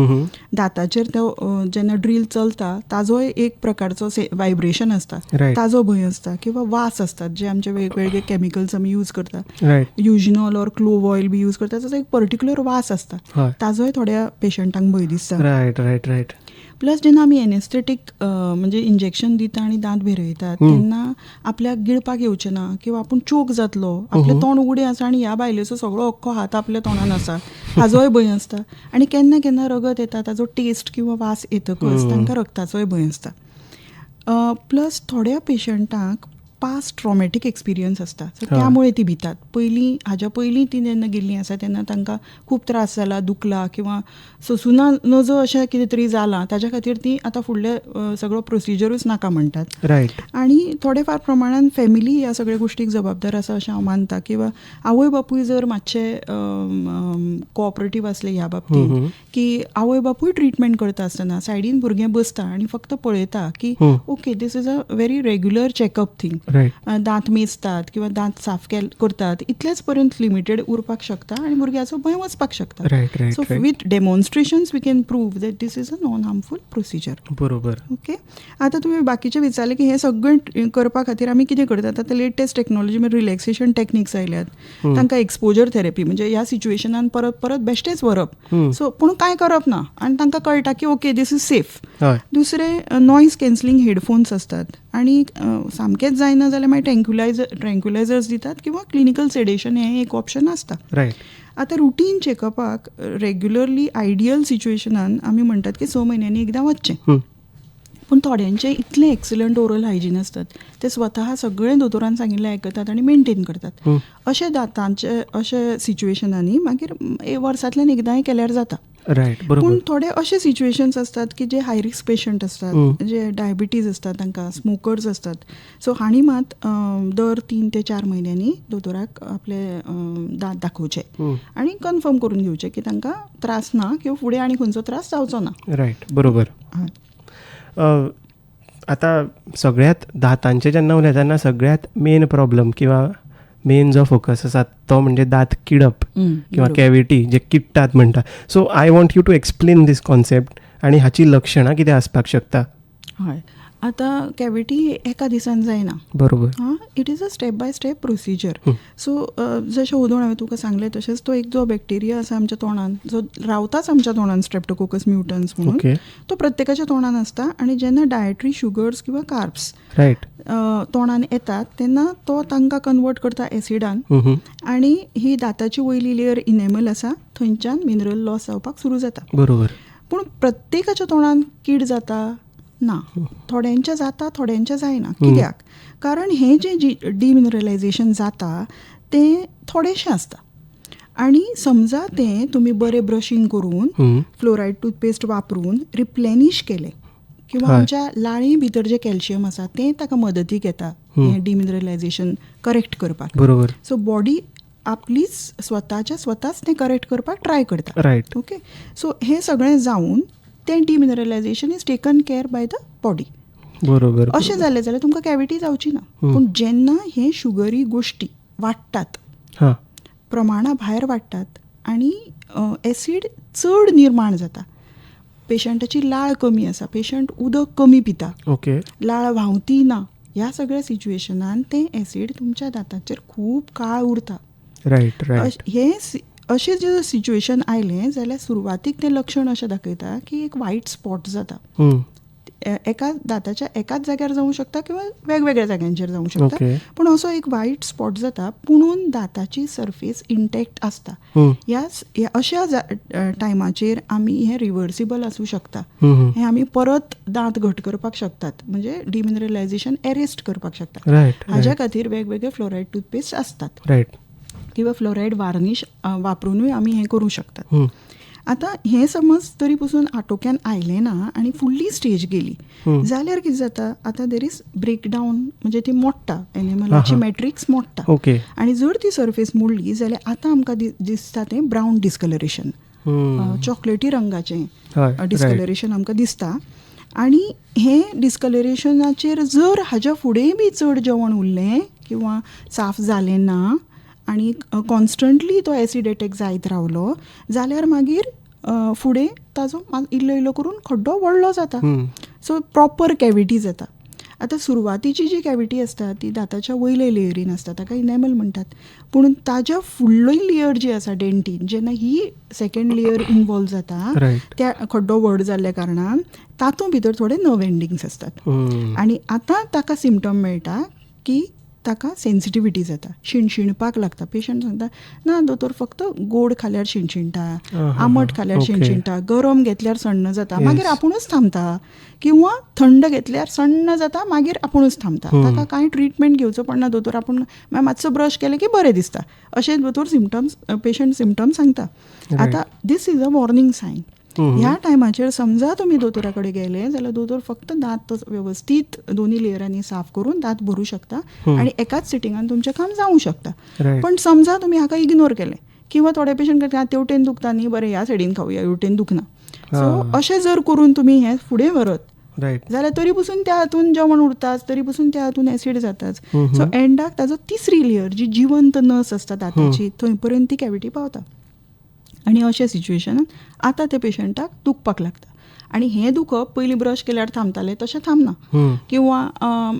दांताचेर तो जेन्ना ड्रील चलता ताजोय एक प्रकारचो वायब्रेशन आसता, ताजो भंय आसता, किंवा वास आसतात जे आमचे वेगवेगळे केमिकल्स आमी यूज करता, युजनॉल ऑर क्लोव ऑयल बी यूज करता, ताजो एक पर्टिक्युलर वास आसता, ताजोय थोड्या पेशंटांक भंय दिसता. Right right right. प्लस जेन्ना आमी एनेस्थेटीक म्हणजे इंजेक्शन दिता आनी दांत भिरयतात तेन्ना आपल्याक गिळपाक येवचें ना किंवा आपूण चोक जातलो, आपलें तोंड उगडें आसा आनी ह्या बायलेचो सगळो अख्खो हात आपल्या तोंडान आसा हाजोय भंय आसता. आनी केन्ना केन्ना रगत येता ताजो टेस्ट किंवा वास येतकच तांकां रगताचोय भंय आसता. प्लस थोड्या पेशंटांक पास्ट ट्रॉमॅटीक एक्सपिरियन्स आसता सो त्यामुळे ती भितात. हाज्या पयलीं ती जेन्ना गेल्लीं आसा तेन्ना तांकां खूब त्रास जाला, दुखला किंवा सोंसुना नजो अशें कितें तरी जालां, ताच्या खातीर ती आतां फुडले सगळो प्रोसिजरूच नाका म्हणटात. रायट. आनी थोडे फार प्रमाणान फॅमिली ह्या सगळ्या गोश्टीक जबाबदार आसा अशें हांव मानता. किंवा आवय बापूय जर मातशे कोऑपरेटीव आसले ह्या बाबतींत, की आवय बापूय ट्रिटमेंट करता आसतना सायडीन भुरगें बसता आनी फक्त पळयता की okay this is a very regular checkup thing, दांत मेजतात किंवा दांत साफ करतात, इतलेच पर्यंत लिमिटेड उरपाक शकता आनी भुरग्याचो भंय वचपाक शकता. So with demonstrations we can prove that this is a non harmful procedure. बरोबर. ओके. आता तुमी बाकीचे विचारले की हे सगळें करपा खातीर आमी कितें करतात. आतां लेटेस्ट टेक्नॉलॉजी म्हणजे रिलॅक्सेशन टेक्निक्स आयल्यात, तांकां एक्सपोजर थेरपी म्हणजे ह्या सिच्युएशनान परत परत बेश्टेच व्हरप, सो पूण कांय करप ना आनी तांकां कळटा की ओके दीस इज सेफ. दुसरे नॉयज कॅन्सलिंग हेडफोन्स असतात आनी सामकेंच जायना जाल्यार मागीर ट्रँक्युलायझर्स दितात किंवा क्लिनिकल सेडेशन हें एक ऑप्शन आसता. रायट. आतां रुटीन चेकअपाक रेग्युलरली आयडियल सिच्युएशनान आमी म्हणटात की 6 म्हयन्यांनी एकदां वचचें. पूण थोड्यांचे इतले एक्सलंट ओरल हायजीन असतात ते स्वता सगळें दोतोरान सांगिल्लें आयकतात आनी मेंटेन करतात. अशे दातांचे अशे सिच्युएशनांनी मागीर वर्सांतल्यान एकदांय केल्यार जाता. रायट. बरोबर. पूण थोडे अशे सिच्युएशन्स असतात की जे हाय रिस्क पेशंट असतात, जे डायबिटीज असतात, तांकां स्मोकर्स असतात, सो हांणी मात दर 3 ते 4 म्हयन्यांनी दोतोराक आपले दांत दाखोवचे आनी कन्फर्म करून घेवचे की तांकां त्रास ना किंवा फुडें आनी खंयचो त्रास जावचो ना. रायट. बरोबर. आता सगळ्यात दातांचे जेन्ना उलयता तेन्ना सगळ्यात मेन प्रॉब्लम किंवा मेन जो फोकस आसा तो म्हणजे दात किडप किंवा कॅविटी जे किडटात म्हणटा. So I want you to explain this concept आनी हाची लक्षणां कितें आसपाक शकता. हय. आतां कॅविटी एका दिसान जायना. बरोबर. It is a step by step procedure. So जशें उदोण हांवें तुका सांगलें तशेंच तो एक जो बॅक्टेरिया आसा आमच्या तोंडान, जो रावताच आमच्या तोंडान, स्ट्रेप्टोकोकस म्युटन्स म्हणून, तो प्रत्येकाच्या तोंडान आसता आनी जेन्ना डायटरी शुगर्स किंवा कार्ब्स तोंडान येतात तेन्ना तो तांकां कन्वर्ट करता एसिडान आनी ही दाताची वयली लेयर इनेमल आसा थंयच्यान मिनरल लॉस जावपाक सुरू जाता. बरोबर. पूण प्रत्येकाच्या तोंडान कीड जाता ना, थोड्यांच्या जाता थोड्यांच्या जायना. कित्याक? कारण हे जे डिमिनरलायझेशन जाता तें थोडेशें आसता आनी समजा तें तुमी बरें ब्रशींग करून फ्लोरायड टूथपेस्ट वापरून रिप्लेनिश केलें किंवा आमच्या लाळी भितर जे कॅल्शियम आसा तें ताका मदतीक येता हें डिमिनरलायझेशन करेक्ट करपाक. बरोबर. सो बॉडी आपलीच स्वताच तें करेक्ट करपाक ट्राय करता. रायट. ओके. सो हें सगळें जावन तें demineralisation is taken care by the body. बरोबर. अशें जालें जाल्यार तुमकां कॅविटी जावची ना. पूण जेन्ना हे शुगरी गोश्टी वाडटात, प्रमाणा भायर वाडटात आनी एसीड चड निर्माण जाता, पेशंटाची लाळ कमी आसा, पेशंट उदक कमी पिता, ओके, लाळ व्हांवती ना, ह्या सगळ्या सिच्युएशनान तें एसीड तुमच्या दांताचेर खूब काळ उरता. रायट. रायट. हे अशें जर सिच्युएशन आयलें जाल्यार सुरवातीक तें लक्षण अशें दाखयता की एक वायट स्पॉट जाता. एका दाताच्या एकाच जाग्यार जावंक शकता किंवा वेगवेगळ्या जाग्यांचेर जावंक शकता, पूण असो एक वायट स्पॉट जाता पुणून दाताची सरफेस इंटॅक्ट आसता. ह्या अशा टायमाचेर आमी हें रिवर्सिबल आसूं शकता. हें आमी परत दांत घट करपाक शकतात, म्हणजे डिमिनरलायझेशन एरेस्ट करपाक शकतात. हाज्या खातीर वेगवेगळे फ्लोरायड टूथपेस्ट आसतात. रायट. किंवा फ्लोरायड वार्निश वापरूनय आमी हें करूं शकतात. आतां हें समज तरी पसून आटोक्यान आयलें ना आनी फुडली स्टेज गेली जाल्यार कितें जाता, आतां देर इज ब्रेकडावन, म्हणजे ती मोडटा, एनिमलाची मॅट्रिक्स मोडटा. आनी जर ती सरफेस मोडली जाल्यार आतां आमकां दिसता तें ब्रावन डिस्कलरेशन, चॉकलेटी रंगाचें डिस्कलरेशन आमकां दिसता. आनी हें डिस्कलरेशनाचेर जर हाज्या फुडेंय बी चड जेवण उरलें किंवा साफ जालें ना आनी कॉन्स्टंटली तो एसीड एटॅक जायत रावलो जाल्यार मागीर फुडें ताजो इल्लो इल्लो करून खड्डो व्हडलो जाता. सो प्रॉपर कॅविटी जाता. आतां सुरवातीची जी कॅविटी आसता ती दाताच्या वयले लेयरीन आसता, ताका इनेमल म्हणटात. पूण ताज्या फुडलोय लेयर जी आसा डेंटीन, जेन्ना ही सेकंड लेयर इन्वॉल्व जाता, त्या खड्डो व्हड जाल्ल्या कारणान तातूंत भितर थोडे नर्व एंडिंग्स आसतात. आनी आतां ताका सिमटम मेळटा की ताका सेन्सिटिविटी जाता, शिणशिणपाक लागता. पेशंट सांगता ना दोतोर फक्त गोड खाल्यार शिणशिणटा, आंबट खाल्यार शिणशिणटा, गरम घेतल्यार सण्ण जाता, मागीर आपुणूच थांबता, किंवा थंड घेतल्यार सण्ण जाता, मागीर आपुणूच थांबता. ताका कांय ट्रिटमेंट घेवचो पडना, दोतोर आपूण मातसो ब्रश केले की बरें दिसता, अशें दोतोर पेशंट सिमटम्स सांगता. आतां this is a warning sign. ह्या टायमाचेर समजा तुमी दोतोरा कडेन गेले जाल्यार दोतोर फक्त दांत वेवस्थीत दोन्ही लेयरांनी साफ करून दांत भरूं शकता आणि एकाच सिटिंगान तुमचें काम जावंक शकता. पण समजा तुमी हाका इग्नोर केलें, किंवा थोडे पेशंट करता तेवटेन दुखता न्ही, बरें ह्या सायडीन खावया, हेवटेन दुखना, सो अशें जर करून तुमी हें फुडें व्हरत जाल्यार तरी पसून त्या हातून जेवण उरताच, तरी पसून त्या हातून एसीड जाताच. सो एंडाक ताजो तिसरी लेयर जी जिवंत नस आसता दांताची, थंय पर्यंत ती कॅविटी पावता. आनी अशा सिच्युएशनान आतां त्या पेशंटाक दुखपाक लागता. आनी हें दुखप पयलीं ब्रश केल्यार थांबतालें तशें थांबना, किंवा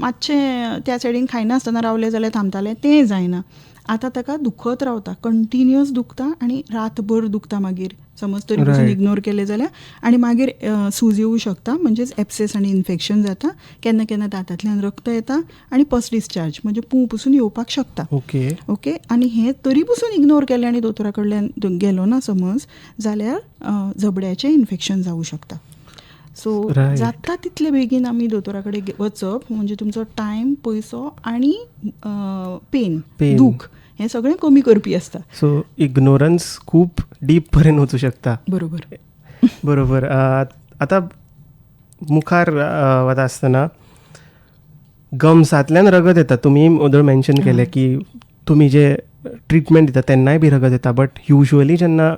मातशें त्या सायडीन खायनासतना रावलें जाल्यार थांबतालें, तें जायना. आतां ताका दुखत रावता, कंटिन्युअस दुखता आनी रातभर दुखता. मागीर समज तरी पसून इग्नोर केलें जाल्यार आनी मागीर सूज येवूं शकता, म्हणजेच एप्सेस आनी इन्फेक्शन जाता. केन्ना केन्ना दांतांतल्यान रक्त येता आनी पस डिस्चार्ज म्हणजे पू पसून येवपाक शकता. ओके. आनी हें तरी पसून इग्नोर केलें आनी दोतोरा कडल्यान गेलो ना समज, जाल्यार जबड्याचें इन्फेक्शन जावं शकता. सो जाता तितले बेगीन आमी दोतोरा कडेन वचप, म्हणजे तुमचो टायम, पयसो आनी पेन, दूख हें सगळें कमी करपी आसता. सो इग्नोरन्स खूब डीप पर्यंत वचूं शकता. बरोबर. आतां मुखार वता आसतना गम्सांतल्यान रगत येता. तुमी ओदळ मेन्शन केलें की तुमी जे ट्रिटमेंट दिता तेन्नाय बी रगत येता, बट युजली जेन्ना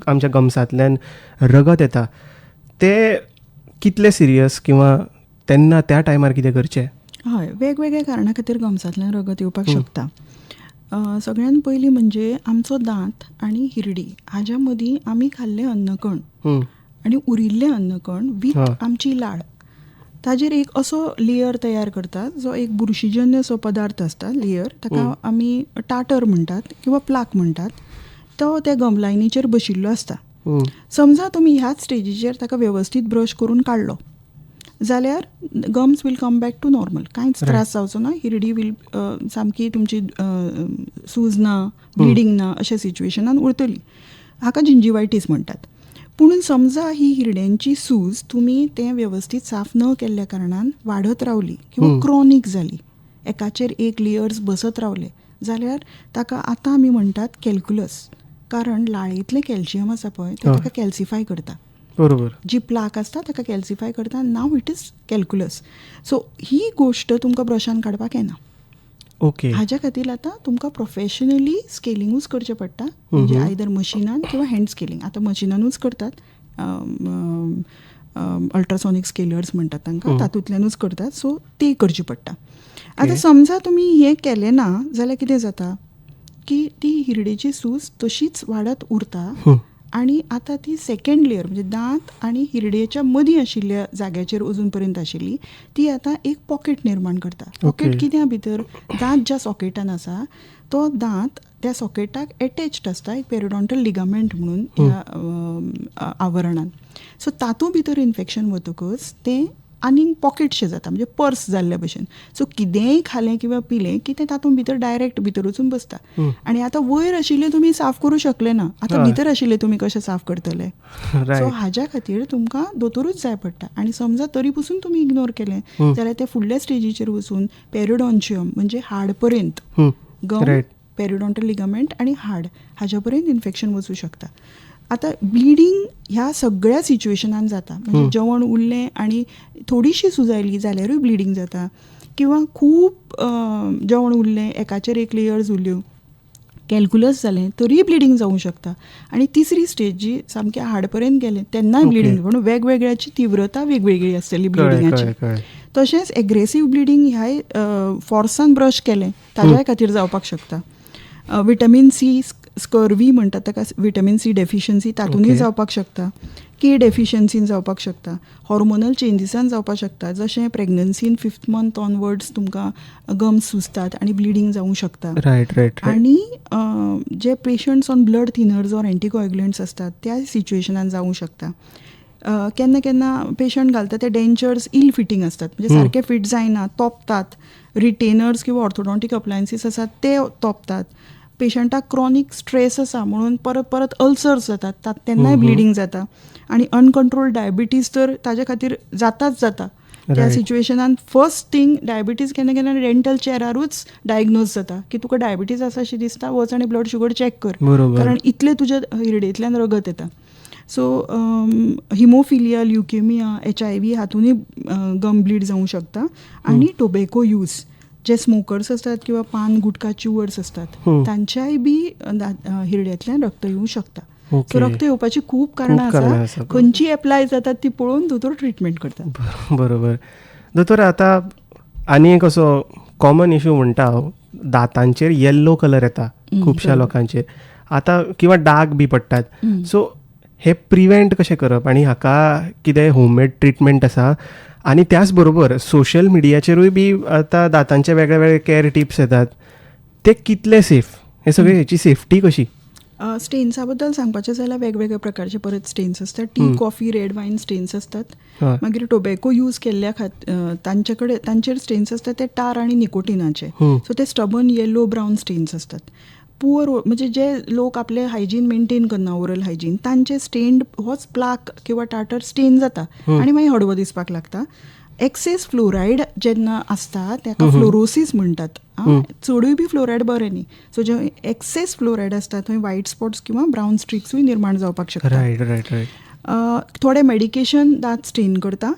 आमच्या गम्सांतल्यान रगत येता ते कितले सिरियस, किंवा तेन्ना त्या टायमार कितें करचें? हय, वेगवेगळ्या कारणां खातीर गम्सांतल्यान रगत येवपाक शकता. सगळ्यान पयलीं म्हणजे आमचो दांत आनी हिरडी हाज्या मदीं आमी खाल्ले अन्नकण आनी उरिल्ले अन्नकण वीथ आमची लाळ, ताजेर एक असो लेयर तयार करतात जो एक बुरशीजन्य असो पदार्थ आसता, लेयर, ताका आमी टाटर म्हणटात किंवा प्लाक म्हणटात. तो त्या गमलायनीचेर बशिल्लो आसता. समजा तुमी ह्याच स्टेजीचेर ताका वेवस्थीत ब्रश करून काडलो जाल्यार gums will come back to normal, कांयच त्रास जावचो ना. हिरडी वील सामकी तुमची सूज ना, ब्लिडींग ना, अशा सिच्युएशनान उरतली. हाका जिंजिवायटीस म्हणटात. पूण समजा ही हिरड्यांची सूज तुमी तें वेवस्थीत साफ न केल्ल्या कारणान वाडत रावली किंवा क्रॉनीक जाली, एकाचेर एक लेयर्स बसत रावले, जाल्यार ताका आतां आमी म्हणटात कॅल्क्युलस. कारण लाळेंतलें कॅल्शियम आसा पळय तें ताका कॅल्सिफाय करता. बरोबर. जी प्लाक आसता ताका कॅल्सिफाय करता. Now it is calculus. So ही गोश्ट तुमकां ब्रशान काडपाक येना. ओके. हाज्या खातीर आतां तुमकां प्रोफेशनली स्केलिंगूच करचें पडटा, म्हणजे आयदर मशिनान किंवा हँड स्केलिंग. आतां मशिनानूच करतात, अल्ट्रासॉनीक स्केलर्स म्हणटात तांकां, तातूंतल्यानूच करतात. सो ते करची पडटा. आतां समजा तुमी हें केलें ना जाल्यार कितें जाता की ती हिरडेची सूज तशीच वाडत उरता आनी आतां ती सेकंड लेयर म्हणजे दांत आनी हिरडेच्या मदीं आशिल्ल्या जाग्याचेर अजून पर्यंत आशिल्ली ती आतां एक पॉकेट निर्माण करता. पॉकेट कित्या भितर, दांत ज्या सॉकेटान आसा तो दांत त्या सॉकेटाक एटॅच्ड आसता एक पेरिडॉन्टल लिगामेंट म्हणून ह्या आवरणान. सो तातूंत भितर इन्फेक्शन वतकच तें आनीक पॉकेटशें जाता, म्हणजे पर्स जाल्ल्या भशेन. सो कितेंय खालें किंवा पिलें की तें तातूंत भितर डायरेक्ट भितर वचून बसता. आनी आतां वयर आशिल्लें तुमी साफ करूं शकले ना, आतां भितर आशिल्लें तुमी कशें साफ करतले? सो हाज्या खातीर तुमकां दोतोरूच जाय पडटा. आनी समजा तरी पसून तुमी इग्नोर केलें जाल्यार ते फुडल्या स्टेजीचेर वचून पेरिडॉन्शियम म्हणजे हाड पर्यंत, गम, पेरिडॉन्टल लिगामेंट आनी हाड हाज्या पर्यंत इन्फेक्शन वचूं शकता. आतां ब्लिडींग ह्या सगळ्या सिच्युएशनान जाता, म्हणजे जेवण उरलें आनी थोडीशी सुजायली जाल्यारूय ब्लिडींग जाता, किंवा खूब जेवण उरलें, एकाचेर एक लेयर्स उरल्यो, कॅल्क्युलस जालें तरीय ब्लिडींग जावंक शकता. आनी तिसरी स्टेज जी सामकें हाड पर्यंत गेलें तेन्नाय ब्लिडींग, पूण वेगवेगळ्याची तीव्रता वेगवेगळी आसतली ब्लिडिंगाची. तशेंच एग्रेसीव ब्लिडींग ह्या फोर्सान ब्रश केलें ताज्या खातीर जावपाक शकता. विटामीन सी स्कर्वी म्हणटात ताका, विटामीन सी डेफिशियन्सी तातूंतय जावपाक शकता. के डेफिशियन्सीन जावपाक शकता. हॉर्मोनल चेंजीसान जावपाक शकता, जशें प्रेग्नन्सीन 5th मंथ ऑनवर्ड्स तुमकां गम्स सुजतात आनी ब्लिडींग जावंक शकता. आनी जे patients on blood thinners or anticoagulants आसतात त्या सिच्युएशनान जावंक शकता. केन्ना केन्ना पेशंट घालता ते डेंचर्स इल फिटींग असतात, म्हणजे सारके फिट जायना, तोपतात. रिटेनर्स किंवा ऑर्थोडॉन्टिक अप्लायन्सीस आसात ते तोपतात. पेशंटाक क्रॉनिक स्ट्रेस आसा म्हणून परत परत अल्सर्स जातात, तेन्नाय ब्लिडींग जाता. आणि अनकंट्रोल डायबिटीज तर ताजे खातीर जाताच जाता. त्या सिच्युएशनान फर्स्ट थिंग डायबिटीज केन्ना केन्ना डेंटल चॅरारूच डायग्नोज जाता की तुका डायबिटीज आसा अशी दिसता, वच आनी ब्लड शुगर चॅक कर, कारण इतले तुज्या हिरडेंतल्यान रगत येता. सो हिमोफिलिया, ल्युकेमिया, HIV हातूनय गम ब्लीड जावंक शकता. आणि टोबॅको यूज, जे स्मोकर्स असतात किंवा पान गुटखा च्युअर्स असतात तांच्याय बी हिरड्यांतल्यान रक्त येवंक शकता. सो रक्त येवपाची खूब कारणां आसा, खंयची एप्लाय जातात ती पळोवन दोतोर ट्रिटमेंट करतात. बरोबर. दोतोर, आतां आनी एक असो कॉमन इश्यू म्हणटा हांव, दांतांचेर येल्लो कलर येता खुबश्या लोकांचेर आतां, किंवा डाग बी पडटात. सो हे प्रिवेंट कशें करप, आनी हाका कितें होममेड ट्रिटमेंट आसा? आनी त्याच बरोबर सोशल मिडियाचेरूय बी आतां दांतांचे वेगळे वेगळे केअर टिप्स येतात, ते कितले सेफ? हे सगळे हेची सेफ्टी कशी? स्टेन्सा बद्दल सांगपाचें जाल्यार वेगवेगळ्या प्रकारचे परत स्टेन्स असतात. टी, कॉफी, रेड वायन स्टेन्स असतात. मागीर टोबॅको यूज केल्ल्या तांचेर स्टेन्स असतात ते टार आनी निकोटिनाचे. सो ते स्टबन येलो ब्रावन स्टेन्स असतात. पुअर, म्हणजे जे लोक आपले हायजीन मेंटेन करना, ओरल हायजीन, तांचे स्टेन होच प्लाक किंवा टाटर स्टेन जाता आनी मागीर हडवो दिसपाक लागता. एक्सेस फ्लोरायड जेन्ना आसता ताका फ्लोरोसीस म्हणटात. चडूय बी फ्लोरायड बरें न्ही. सो जे एक्सेस फ्लोरायड आसता थंय व्हायट स्पॉट्स किंवा ब्रावन स्ट्रिक्सूय निर्माण जावपाक शकता. थोडे मेडिकेशन दांत स्टेन करता.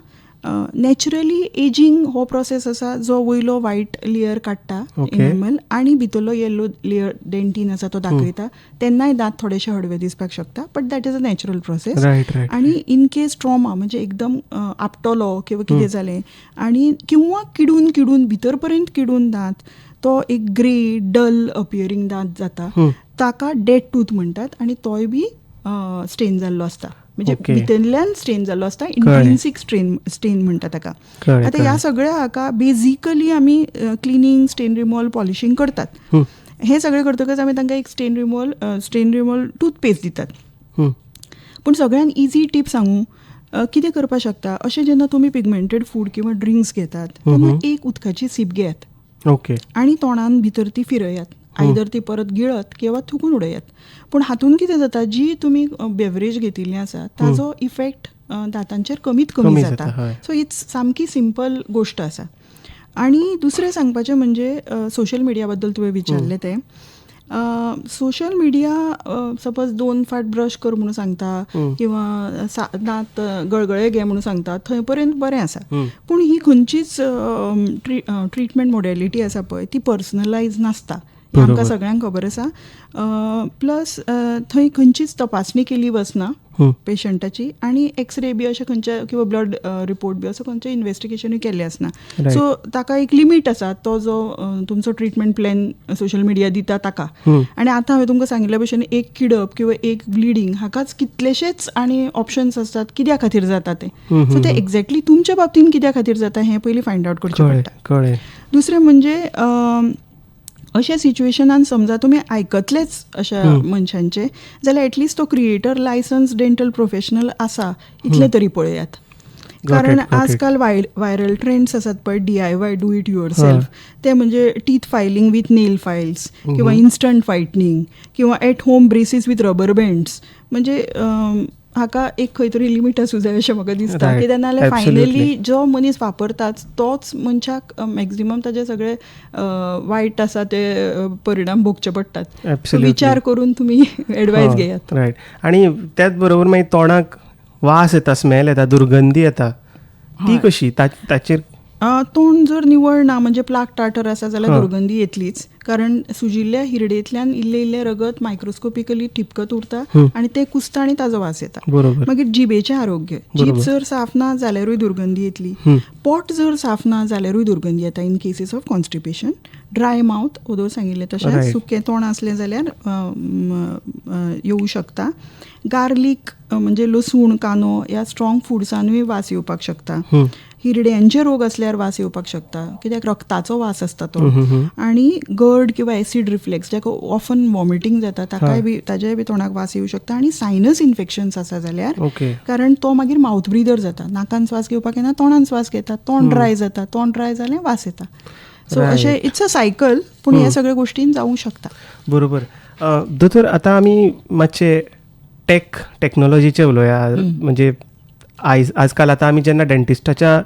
नॅचरली एजींग हो प्रोसेस आसा जो वयलो व्हायट लेयर काडटा एनिमल आनी भितरलो येल्लो लेयर डेंटीन आसा तो दाखयता. तेन्नाय दांत थोडेशे हडवे दिसपाक शकता, but that is a natural process. आनी इन केस ट्रॉमा, म्हणजे एकदम आपटलो किंवा कितें जालें आनी किंवा किडून भितर पर्यंत किडून दांत, तो एक ग्रे डल अपियरिंग दांत जाता, ताका डेड टूथ म्हणटात. आनी तोय बी स्टेन जाल्लो आसता, म्हणजे भितरल्यान स्टेन जाल्लो आसता, इंट्रिन्सिक स्टेन म्हणटा ताका. आतां ह्या सगळ्या हाका बेजिकली आमी क्लिनिंग, स्टेन रिमूवल, पॉलिशिंग करतात. हे सगळें करतकच आमी तांकां एक स्टेन रिमूवल टूथपेस्ट दितात. पूण सगळ्यान इजी टीप सांगू, कितें करपाक शकता, अशें जेन्ना तुमी पिगमेंटेड फूड किंवा ड्रिंक्स घेतात तेन्ना एक उदकाची सीप घेयात आनी तोंडान भितर ती फिरयात. आयदर ती परत गिळत किंवा थुकून उडयात. पूण हातून कितें जाता, जी तुमी बेवरेज घेतिल्ली आसा ताजो इफेक्ट दांतांचेर कमीत कमी जाता. सो इट्स सामकी सिंपल गोश्ट आसा. आनी दुसरें सांगपाचें म्हणजे सोशल मिडिया बद्दल तुवें विचारलें तें. सोशल मिडिया सपोज 2 फावट ब्रश कर म्हणून सांगता किंवा दांत गळगळे घे म्हणून सांगता, थंय पर्यंत बरें आसा. पूण ही खंयचीच ट्रिटमेंट मॉडेलिटी आसा पळय ती पर्सनलायज नासता, आमकां सगळ्यांक खबर आसा. प्लस थंय खंयचीच तपासणी केली वचना पेशंटाची, आनी एक्सरे बी अशें खंयचे किंवा ब्लड रिपोर्ट बी असो खंयचें इन्व्हेस्टिगेशनूय केल्लें आसना. सो ताका एक लिमीट आसा, तो जो तुमचो ट्रिटमेंट प्लॅन सोशल मिडिया दिता ताका. आनी आतां हांवें तुमकां सांगिल्ल्या भशेन एक किडप किंवा एक ब्लिडींग हाकाच कितलेशेच आनी ऑप्शन्स आसतात कित्या खातीर जाता ते. सो ते एक्झॅक्टली तुमच्या बाबतीन कित्या खातीर जाता हें पयलीं फायंड आवट करचें पडटा. दुसरें म्हणजे अशा सिच्युएशनान समजा तुमी आयकतलेच अशा मनशांचे, जाल्यार एटलिस्ट तो क्रिएटर लायसन्स डेंटल प्रोफेशनल आसा इतले तरी पळयात. कारण आजकाल व्हायरल ट्रेंड्स आसात पळय, DIY, do it yourself, ते म्हणजे teeth filing with nail files किंवा इन्स्टंट व्हायटनिंग किंवा at home braces with rubber bands. म्हणजे हाका एक खंय तरी लिमीट आसूं जाय अशें म्हाका दिसता, कित्याक नाजाल्यार फायनली जो मनीस वापरता तोच मनशाक मॅक्झिमम ताजे सगळे वायट आसा ते परिणाम भोगचे पडटात. विचार करून तुमी एडवायस घेयात. रायट. आनी त्याच बरोबर मागीर तोंडाक वास येता, स्मेल येता, दुर्गंधी येता, ती कशी? ताचेर तोंड जर निवळ ना, म्हणजे प्लाक टाटर आसा जाल्यार दुर्गंधी येतलीच, कारण सुजिल्ल्या हिरडेंतल्यान इल्लें रगत मायक्रोस्कोपिकली ठिपकत उरता आनी ते कुसता आनी ताजो वास येता. मागीर जिबेचें आरोग्य, जीब जर साफ ना जाल्यारूय दुर्गंधी येतली. पोट जर साफ ना जाल्यारूय दुर्गंधी येता in cases of constipation. Dry mouth, odour सांगिल्लें तशें, सुकें तोंड असलें जाल्यार येवं शकता. गार्लीक म्हणजे लसूण, कांदो ह्या स्ट्रॉंग फुड्सानूय वास येवपाक शकता. हिरड्यांचे रोग असल्यार वास येवपाक शकता, कित्याक रक्ताचो वास आसता तो, आनी गड किंवा एसीड रिफ्लेक्स जाका ऑफन वॉमिटींग जाता ताच्याय बी तोंडाक वास येवं शकता, आनी सायनस इन्फेक्शन्स आसा जाल्यार, कारण तो मागीर माउथ ब्रिदर जाता, नाकान श्वास घेवपाक येना, तोंडान श्वास घेता, तोंड ड्राय जाता, तोंड ड्राय जाल्यार वास येता. सो अशें इट्स अ सायकल, पूण ह्या सगळ्या गोश्टीन जावंक शकता. बरोबर. दोतोर, आतां आमी मातशे टॅक्नॉलॉजीचे उलोवया. म्हणजे आजकाल आतां आमी जेन्ना डेंटिस्टाच्या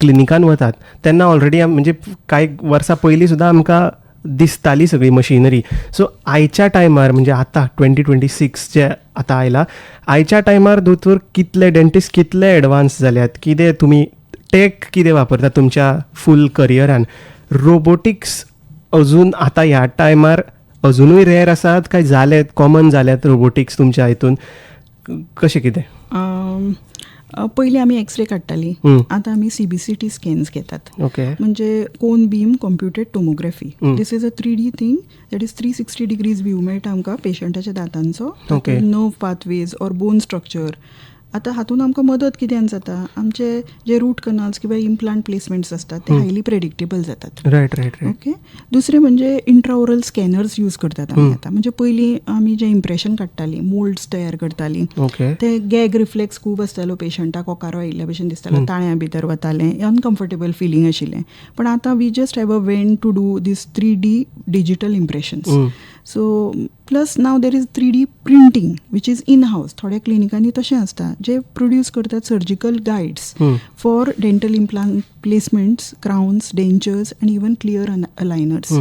क्लिनिकान वतात तेन्ना ऑलरेडी म्हणजे कांय वर्सां पयलीं सुद्दां आमकां दिसताली सगळी मशिनरी. सो आयच्या टायमार, म्हणजे आतां 2026 जे आतां आयला, आयच्या टायमार दोतोर डेंटिस्ट कितले एडवान्स जाल्यात? कितें तुमी कितें वापरता तुमच्या फूल करियरान? रोबोटिक्स अजून आतां ह्या टायमार अजुनूय रेअर आसात काय जालेत, कॉमन जाल्यात रोबोटिक्स तुमच्या हितून? कशें कितें? पयलीं आमी एक्सरे काडटाली, आतां आमी CBCT स्कॅन्स घेतात. म्हणजे cone beam computed tomography. This is a 3D thing, that is 360 degrees view मेळटा आमकां पेशंटाच्या दांतांचो, nerve pathways or bone structure. आतां हातून आमकां मदत कित्यान जाता, आमचे जे रूट कनाल्स किंवा इम्प्लांट प्लेसमेंट्स आसतात ते हायली प्रेडिक्टेबल जातात. रायट. ओके. दुसरें म्हणजे इंट्राओरल स्कॅनर्स यूज करतात आमी आतां. म्हणजे पयलीं आमी जे इम्प्रेशन काडटालीं, मोल्ड्स तयार करतालीं, ते गॅग रिफ्लेक्स खूब आसतालो पेशंटाक, ओकारो आयिल्ल्या भशेन दिसतालो, ताळ्या भितर वतालें, अनकम्फर्टेबल फिलींग आशिल्लें. पण आतां we just have a wand to do this 3D digital impressions. So plus now there is 3D printing which is in house. थोड्या क्लिनिकांनी तशें आसता, जे प्रोड्यूस करतात surgical guides for dental implant placements, crowns, dentures आनी इवन क्लियर अलायनर्स.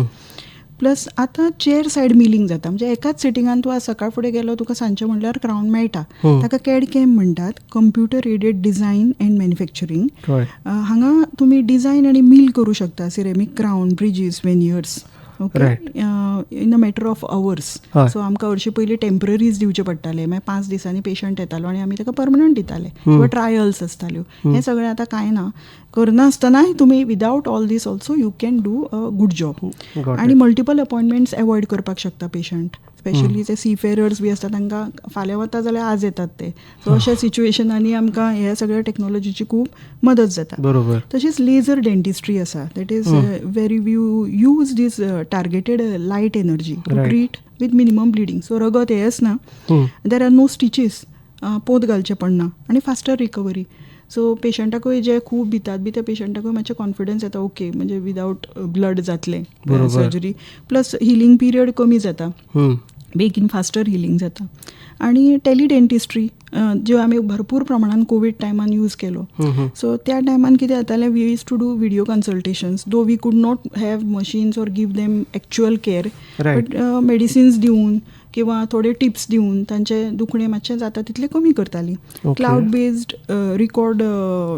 प्लस आतां चेअर सायड मिलिंग जाता. म्हणजे एकाच सिटिंगान तूं आज सकाळ फुडें गेलो तुका सांजचे म्हणल्यार क्राउन मेळटा. ताका CAD CAM म्हणटात, computer aided design and manufacturing. हांगा तुमी डिझायन आनी मिल करूं शकता ceramic crown, bridges, veneers. Okay. In a matter of hours. So आमकां हरशीं पयलीं टेम्पररीज दिवचे पडटाले, मागीर 5 दिसांनी पेशंट येतालो आनी आमी ताका परमनंट दिताले, किंवा ट्रायल्स आसताल्यो. हें सगळें आतां कांय ना. करनासतना तुमी without all these also you can do a good job. आनी मल्टिपल अपॉयंटमेंट्स एवॉयड करपाक शकता पेशंट. स्पेशली जे सीफेरर्स बी आसता तांकां फाल्यां वता जाल्यार आज येतात ते. सो अशा सिच्युएशनांनी आमकां ह्या सगळ्या टॅक्नॉलॉजीची खूब मदत जाता. बरोबर. तशीच लेझर डेंटिस्ट्री आसा, that is very use this targeted light energy to treat with minimum bleeding. So रगत हे आसना, देर आर नो स्टिचीस, पोत घालचे पडना, आनी फास्टर रिकवरी. सो पेशंटाकूय जे खूब भितात बी त्या पेशंटाकूय मातशें कॉन्फिडन्स येता, ओके म्हणजे विदाउट ब्लड जातलें सर्जरी. प्लस हिलिंग पिरियड कमी जाता, बेगीन फास्टर हिलिंग जाता. आनी टेलिडेंटिस्ट्री ज्यो आमी भरपूर प्रमाणान कोवीड टायमान यूज केलो. सो त्या टायमान कितें जातालें, we use to do video consultations, though we could not have machines or give them actual care, but medicines दिवन किंवा थोडे टिप्स दिवन तांचें दुखणें मातशें जाता तितलें कमी करतालीं. क्लाउड बेस्ड रिकॉर्ड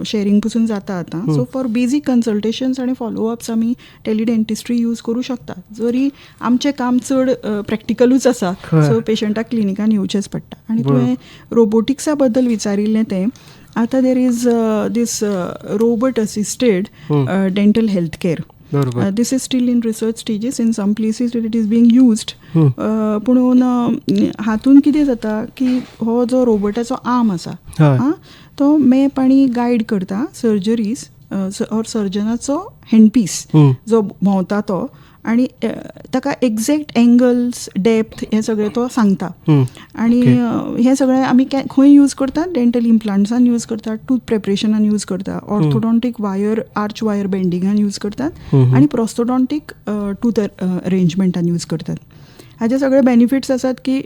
शेअरिंग पसून जाता आतां. सो फॉर बेजीक कन्सल्टेशन्स आनी फॉलोअप्स आमी टेलिडेंटिस्ट्री यूज करूं शकता. जरी आमचें काम चड प्रॅक्टिकलूच आसा, सो पेशंटाक क्लिनिकान येवचेंच पडटा. आनी तुवें रोबोटिक्सा बद्दल विचारिल्लें तें, आतां there is this robot assisted dental health care. This is still in research stages. In some places it is being used. पूण हातून कितें जाता की हो जो रोबोटाचो आर्म आसा तो मॅप आनी गायड करता सर्जरीज ऑर सर्जनाचो हँडपीस जो भोंवता तो, आनी ताका एक्झॅक्ट एंगल्स, डेप्थ हें सगळें तो सांगता. आनी हें सगळें आमी खंय यूज करतात, डेंटल इम्प्लांट्सान यूज करतात, टूथ प्रेपरेशनान यूज करतात, ऑर्थोडॉन्टीक वायर, आर्च वायर बेंडिंगान यूज करतात, आनी प्रोस्थोडॉन्टीक टूथ अरेंजमेंटान यूज करतात. हाचे सगळे बेनिफिट्स आसात की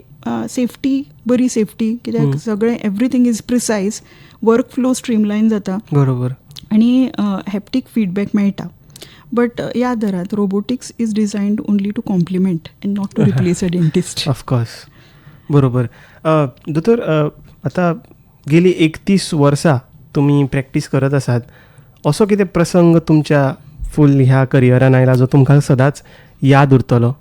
सेफ्टी, बरी सेफ्टी, कित्याक सगळें everything is precise, work flow streamline जाता, बरोबर, आनी हॅप्टीक फीडबॅक मेळटा. बट याद धरात, robotics is designed only to complement and not to replace a dentist. Of course, बरोबर. दोतोर, आतां गेली 31 वर्सां तुमी प्रॅक्टीस करत आसात. असो कितें प्रसंग तुमच्या फूल ह्या करियरान आयला जो तुमकां सदांच याद उरतलो?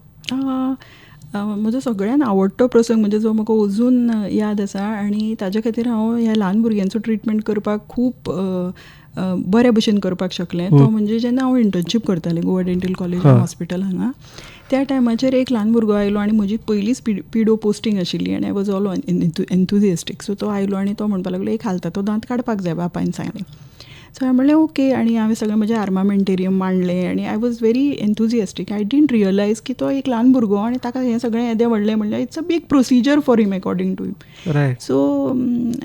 म्हजो सगळ्यान आवडटो प्रसंग म्हणजे जो म्हाका अजून याद आसा, आनी ताजे खातीर हांव ह्या ल्हान भुरग्यांचो ट्रिटमेंट करपाक खूब बऱ्या भशेन करपाक शकलें. तो म्हणजे जेन्ना हांव इंटर्नशीप करतालें गोवा डेंटल कॉलेज हॉस्पिटल हांगा, त्या टायमाचेर एक ल्हान भुरगो आयलो आनी म्हजी पयलींच पिडो पोस्टींग आशिल्ली, आनी आय वॉज ऑल एन्थुजिएस्टीक. सो तो आयलो आनी तो म्हणपाक लागलो, एक हालता तो दांत काडपाक जाय, बापायन सांगलें. सो हांवें म्हणलें ओके, आनी हांवें सगळें म्हजें आर्मामेंटेरियम मांडलें आनी I was very enthusiastic. I didn't realise की तो एक ल्हान भुरगो आनी ताका हें सगळें येदें व्हडलें म्हणल्यार it's a big procedure for him according to him. Right. So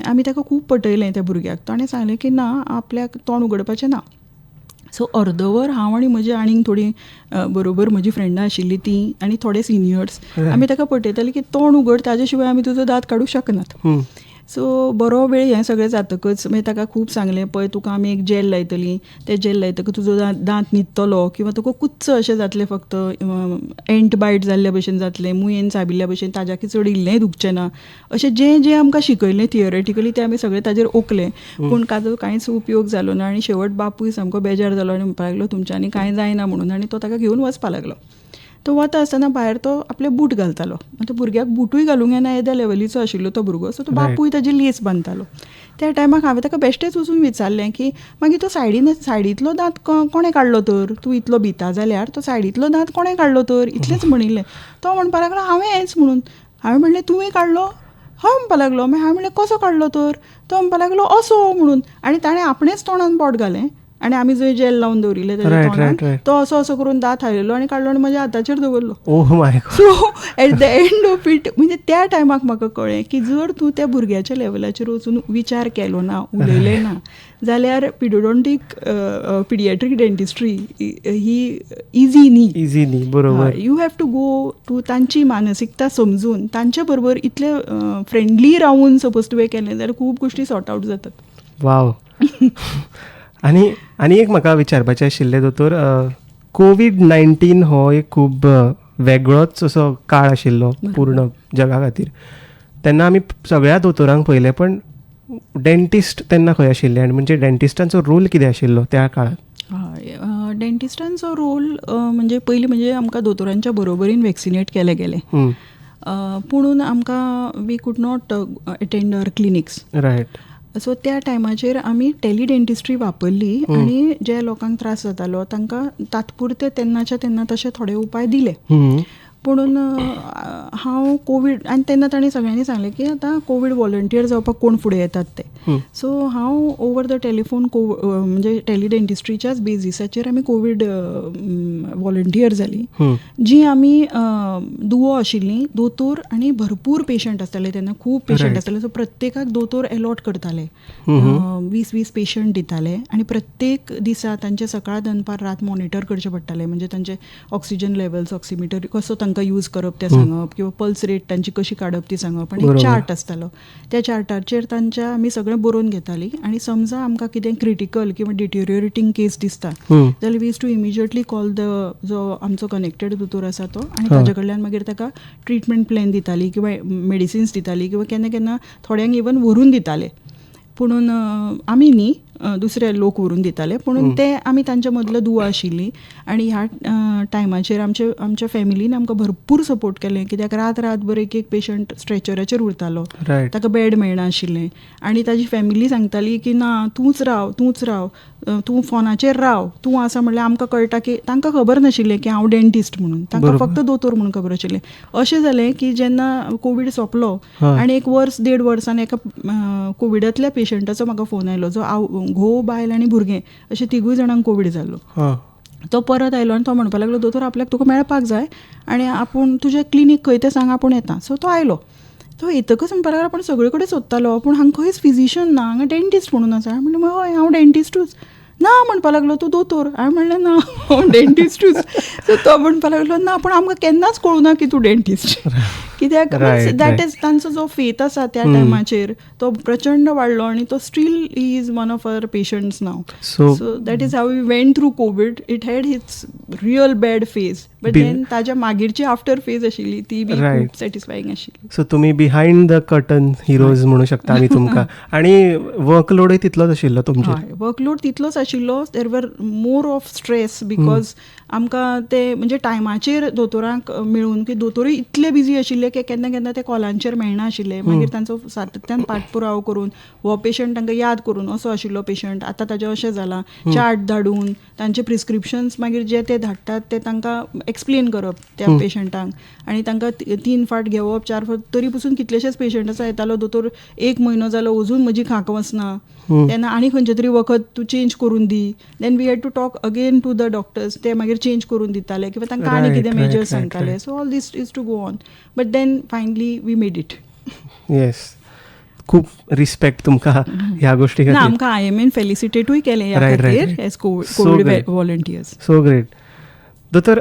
आमी ताका खूब पटयलें त्या भुरग्याक. ताणें सांगलें की ना, आपल्याक तोंड उगडपाचें ना. सो अर्दवर हांव आनी म्हजी आनीक थोडीं बरोबर म्हजीं फ्रेंडां आशिल्लीं तीं आनी थोडे सिनियर्स, आमी ताका पटयतालीं की तोंड उगड, ताजे शिवाय आमी तुजो दांत काडूंक शकनात. सो बरो वेळ हें सगळें जातकच मागीर ताका खूब सांगलें, पळय तुका आमी एक जॅल लायतलीं, तें जॅल लायतकच तुजो दांत न्हिदतलो किंवा तुका कुच्च अशें जातलें, फक्त एंट बायट जाल्ल्या भशेन जातलें, मुयेन चाबिल्ल्या भशेन, ताज्याकी चड इल्लेंय दुखचें ना, अशें जें जें आमकां शिकयलें थियरेटिकली तें आमी सगळें ताजेर ओंकलें. पूण ताजो कांयच उपयोग जालो ना आनी शेवट बापूय सामको बेजार जालो आनी म्हणपाक लागलो तुमच्यांनी कांय जायना म्हणून, आनी तो ताका घेवन वचपाक लागलो. तो वता आसतना भायर तो आपले बूट घालतालो. आतां भुरग्याक बुटूय घालूंक येना येद्या लेवलीचो आशिल्लो तो भुरगो. सो तो बापूय ताजी लेस बांदतालो. त्या टायमाक हांवें ताका बेश्टेच वचून विचारलें की मागीर तो सायडींतलो दांत कोणें काडलो तर, तूं इतलो भिता जाल्यार तो सायडींतलो दांत कोणें काडलो तर, इतलेंच म्हणिल्लें. तो म्हणपाक लागलो हांवेंच म्हणून. हांवें म्हणलें तुवें काडलो? हय म्हणपाक लागलो. मागीर हांवें म्हणलें कसो काडलो तर? तो म्हणपाक लागलो असो म्हणून. आनी ताणें आपणेच तोंडान बोट घालें आनी आमी जंय जॅल लावन दवरिल्लें ताच्या तोंडान, तो असो असो करून दांत हालयलो आनी काडलो आनी म्हज्या हाताचेर दवरलो. Oh my God. So at the end of it, म्हणजे त्या टायमाक म्हाका कळ्ळें की जर तूं त्या भुरग्याच्या लेवलाचेर वचून विचार केलो ना, उलयलें ना, जाल्यार पिडियाट्रीक डेंटिस्ट्री ही इजी न्ही. बरोबर. You have to go to तांची मानसिकता समजून तांच्या बरोबर इतले फ्रेंडली रावून सपोज तुवें केलें जाल्यार खूब गोश्टी सॉर्ट आवट जातात. वाव. आनी एक म्हाका विचारपाचें आशिल्लें दोतोर, कोविड-19 हो एक खूब वेगळोच असो काळ आशिल्लो पूर्ण जगा खातीर. तेन्ना आमी सगळ्या दोतोरांक पळयलें, पण डेंटिस्ट तेन्ना खंय आशिल्ले आनी म्हणजे डेंटिस्टांचो रोल कितें आशिल्लो त्या काळांत? हय, डेंटिस्टांचो रोल म्हणजे पयलीं म्हणजे आमकां दोतोरांच्या बरोबरीन वॅक्सिनेट केलें गेलें. पुणून आमकां we could not attend our clinics. Right. So त्या टायमाचेर आमी टेलिडेंटिस्ट्री वापरली आनी जे लोकांक त्रास जातालो तांकां तात्पुरते तेन्नाच्या तेन्ना तशे थोडे उपाय दिले. पुणून हांव कोवीड, आनी तेन्ना तांणी सगळ्यांनी सांगलें की आतां कोवीड वॉलंटियर जावपाक कोण फुडें येतात ते. सो हांव ओवर द टेलिफोन म्हणजे टेलिडेंटिस्ट्रीच्याच बेजिसाचेर आमी कोवीड वॉलंटियर जालीं, जी आमी दुवो आशिल्लीं, दोतोर आनी भरपूर पेशंट आसताले तेन्ना, खूब पेशंट आसताले. सो प्रत्येकाक दोतोर अलॉट करताले, 20-20 पेशंट दिताले आनी प्रत्येक दिसा तांचे सकाळ दनपार रात मॉनिटर करचें पडटालें. म्हणजे तांचे ऑक्सिजन लेवल्स, ऑक्सिमिटर कसो तांकां यूज करप तें सांगप, किंवा पल्स रेट तांची कशी काडप ती सांगप, आनी एक चार्ट आसतालो. त्या चार्टाचेर तांच्या आमी सगळें बरोवन घेतालीं. आनी समजा आमकां कितें क्रिटिकल किंवा डिटेरियोरेटींग केस दिसता जाल्यार we use to immediately call जो आमचो कनेक्टेड दोतोर आसा तो, आनी ताजे कडल्यान मागीर ताका ट्रिटमेंट प्लॅन दिताली किंवा मेडिसिन्स दिताली, किंवा केन्ना केन्ना थोड्यांक इवन व्हरून दिताले. पुणून आमी न्ही, दुसरे लोक व्हरून दिताले. पुणून ते आमी तांच्या मदलो दुवो आशिल्लीं. आनी ह्या टायमाचेर आमच्या फॅमिलीन आमकां भरपूर सपोर्ट केलें, कित्याक रातभर एक पेशंट स्ट्रेचराचेर उरतालो, ताका बेड मेळनाशिल्लें. आनी ताजी फॅमिली सांगताली की ना तूंच राव, तूं फोनाचेर राव, तूं आसा म्हणल्यार आमकां कळटा. की तांकां खबर नाशिल्लें की हांव डेंटिस्ट म्हणून, तांकां फक्त दोतोर म्हणून खबर आशिल्लें. अशें जालें की जेन्ना कोवीड सोंपलो आनी 1-1.5 वर्सान एका कोविडांतल्या पेशंटाचो म्हाका फोन आयलो, जो घोव, बायल आनी भुरगें अशें 3 जाणांक कोवीड जाल्लो. तो परत आयलो आनी तो म्हणपाक लागलो दोतोर आपल्याक तुका मेळपाक जाय आनी आपूण तुजें क्लिनीक खंय तें सांग, आपूण येता. सो तो आयलो. तो येतकच म्हणपाक लागलो आपूण सगळे कडेन सोदतालो, पूण हांगा खंयच फिजिशियन ना, हांगा डेंटिस्ट म्हणून आसा. हांवें म्हणलें हय हांव डेंटिस्टूच. ना म्हणपाक लागलो तूं दोतोर. हांवें म्हणलें ना हांव डेंटिस्टूच. सो तो म्हणपाक लागलो ना पूण आमकां केन्नाच कळूं ना की तू डेंटिस्ट. कित्याक दॅट इज तांचो जो फेथ आसा त्या टायमाचेर तो प्रचंड वाडलो आनी तो still he is one of our patients now. So that is how we went through COVID. It had hits real bad phase, but then ताज्या मागीरची आफ्टर फेज आशिल्ली ती बी खूब सॅटिस्फायींग आशिल्ली. सो तुमी बिहायंड द कर्टन हिरोज म्हणूं शकता आमी तुमकां. आनी वर्कलोडूय तितलोच आशिल्लो तुमचेर? हय, वर्कलोड तितलोच आशिल्लो. देर वर मोर ऑफ स्ट्रेस बिकॉज आमकां ते म्हणजे टायमाचेर दोतोरांक मेळून, की दोतोरूय इतले बिजी आशिल्ले केन्ना केन्ना ते कॉलांचेर मेळना आशिल्ले, मागीर तांचो सातत्यान पाठपुरावो करून हो पेशंट तांकां याद करून असो आशिल्लो पेशंट, आतां ताजें अशें जालां, चार्ट धाडून तांचे प्रिस्क्रिप्शन्स मागीर जे ते धाडटात ते तांकां एक्सप्लेन करप त्या पेशंटांक, आनी तांकां 3 फावट घेवप 4 फावट. तरी पसून कितलेशेच पेशंट आसा येतालो, दोतोर 1 म्हयनो जालो अजून म्हजी खांक वचना, तेन्ना आनी खंयचे तरी वखद तूं चेंज करून दी. Then we had to talk again to the doctors, ते मागीर चेंज करून दिताले किंवा तांकां आनी कितें मेजर्स सांगताले. So all this is to go on, but then finally we made it. Yes, खूप रिस्पेक्ट तुमकां ह्या गोष्टी खातीर. आमकां IMN फेलिसिटेटूय केलें ह्या खातीर as COVID volunteers. So great. दोतोर,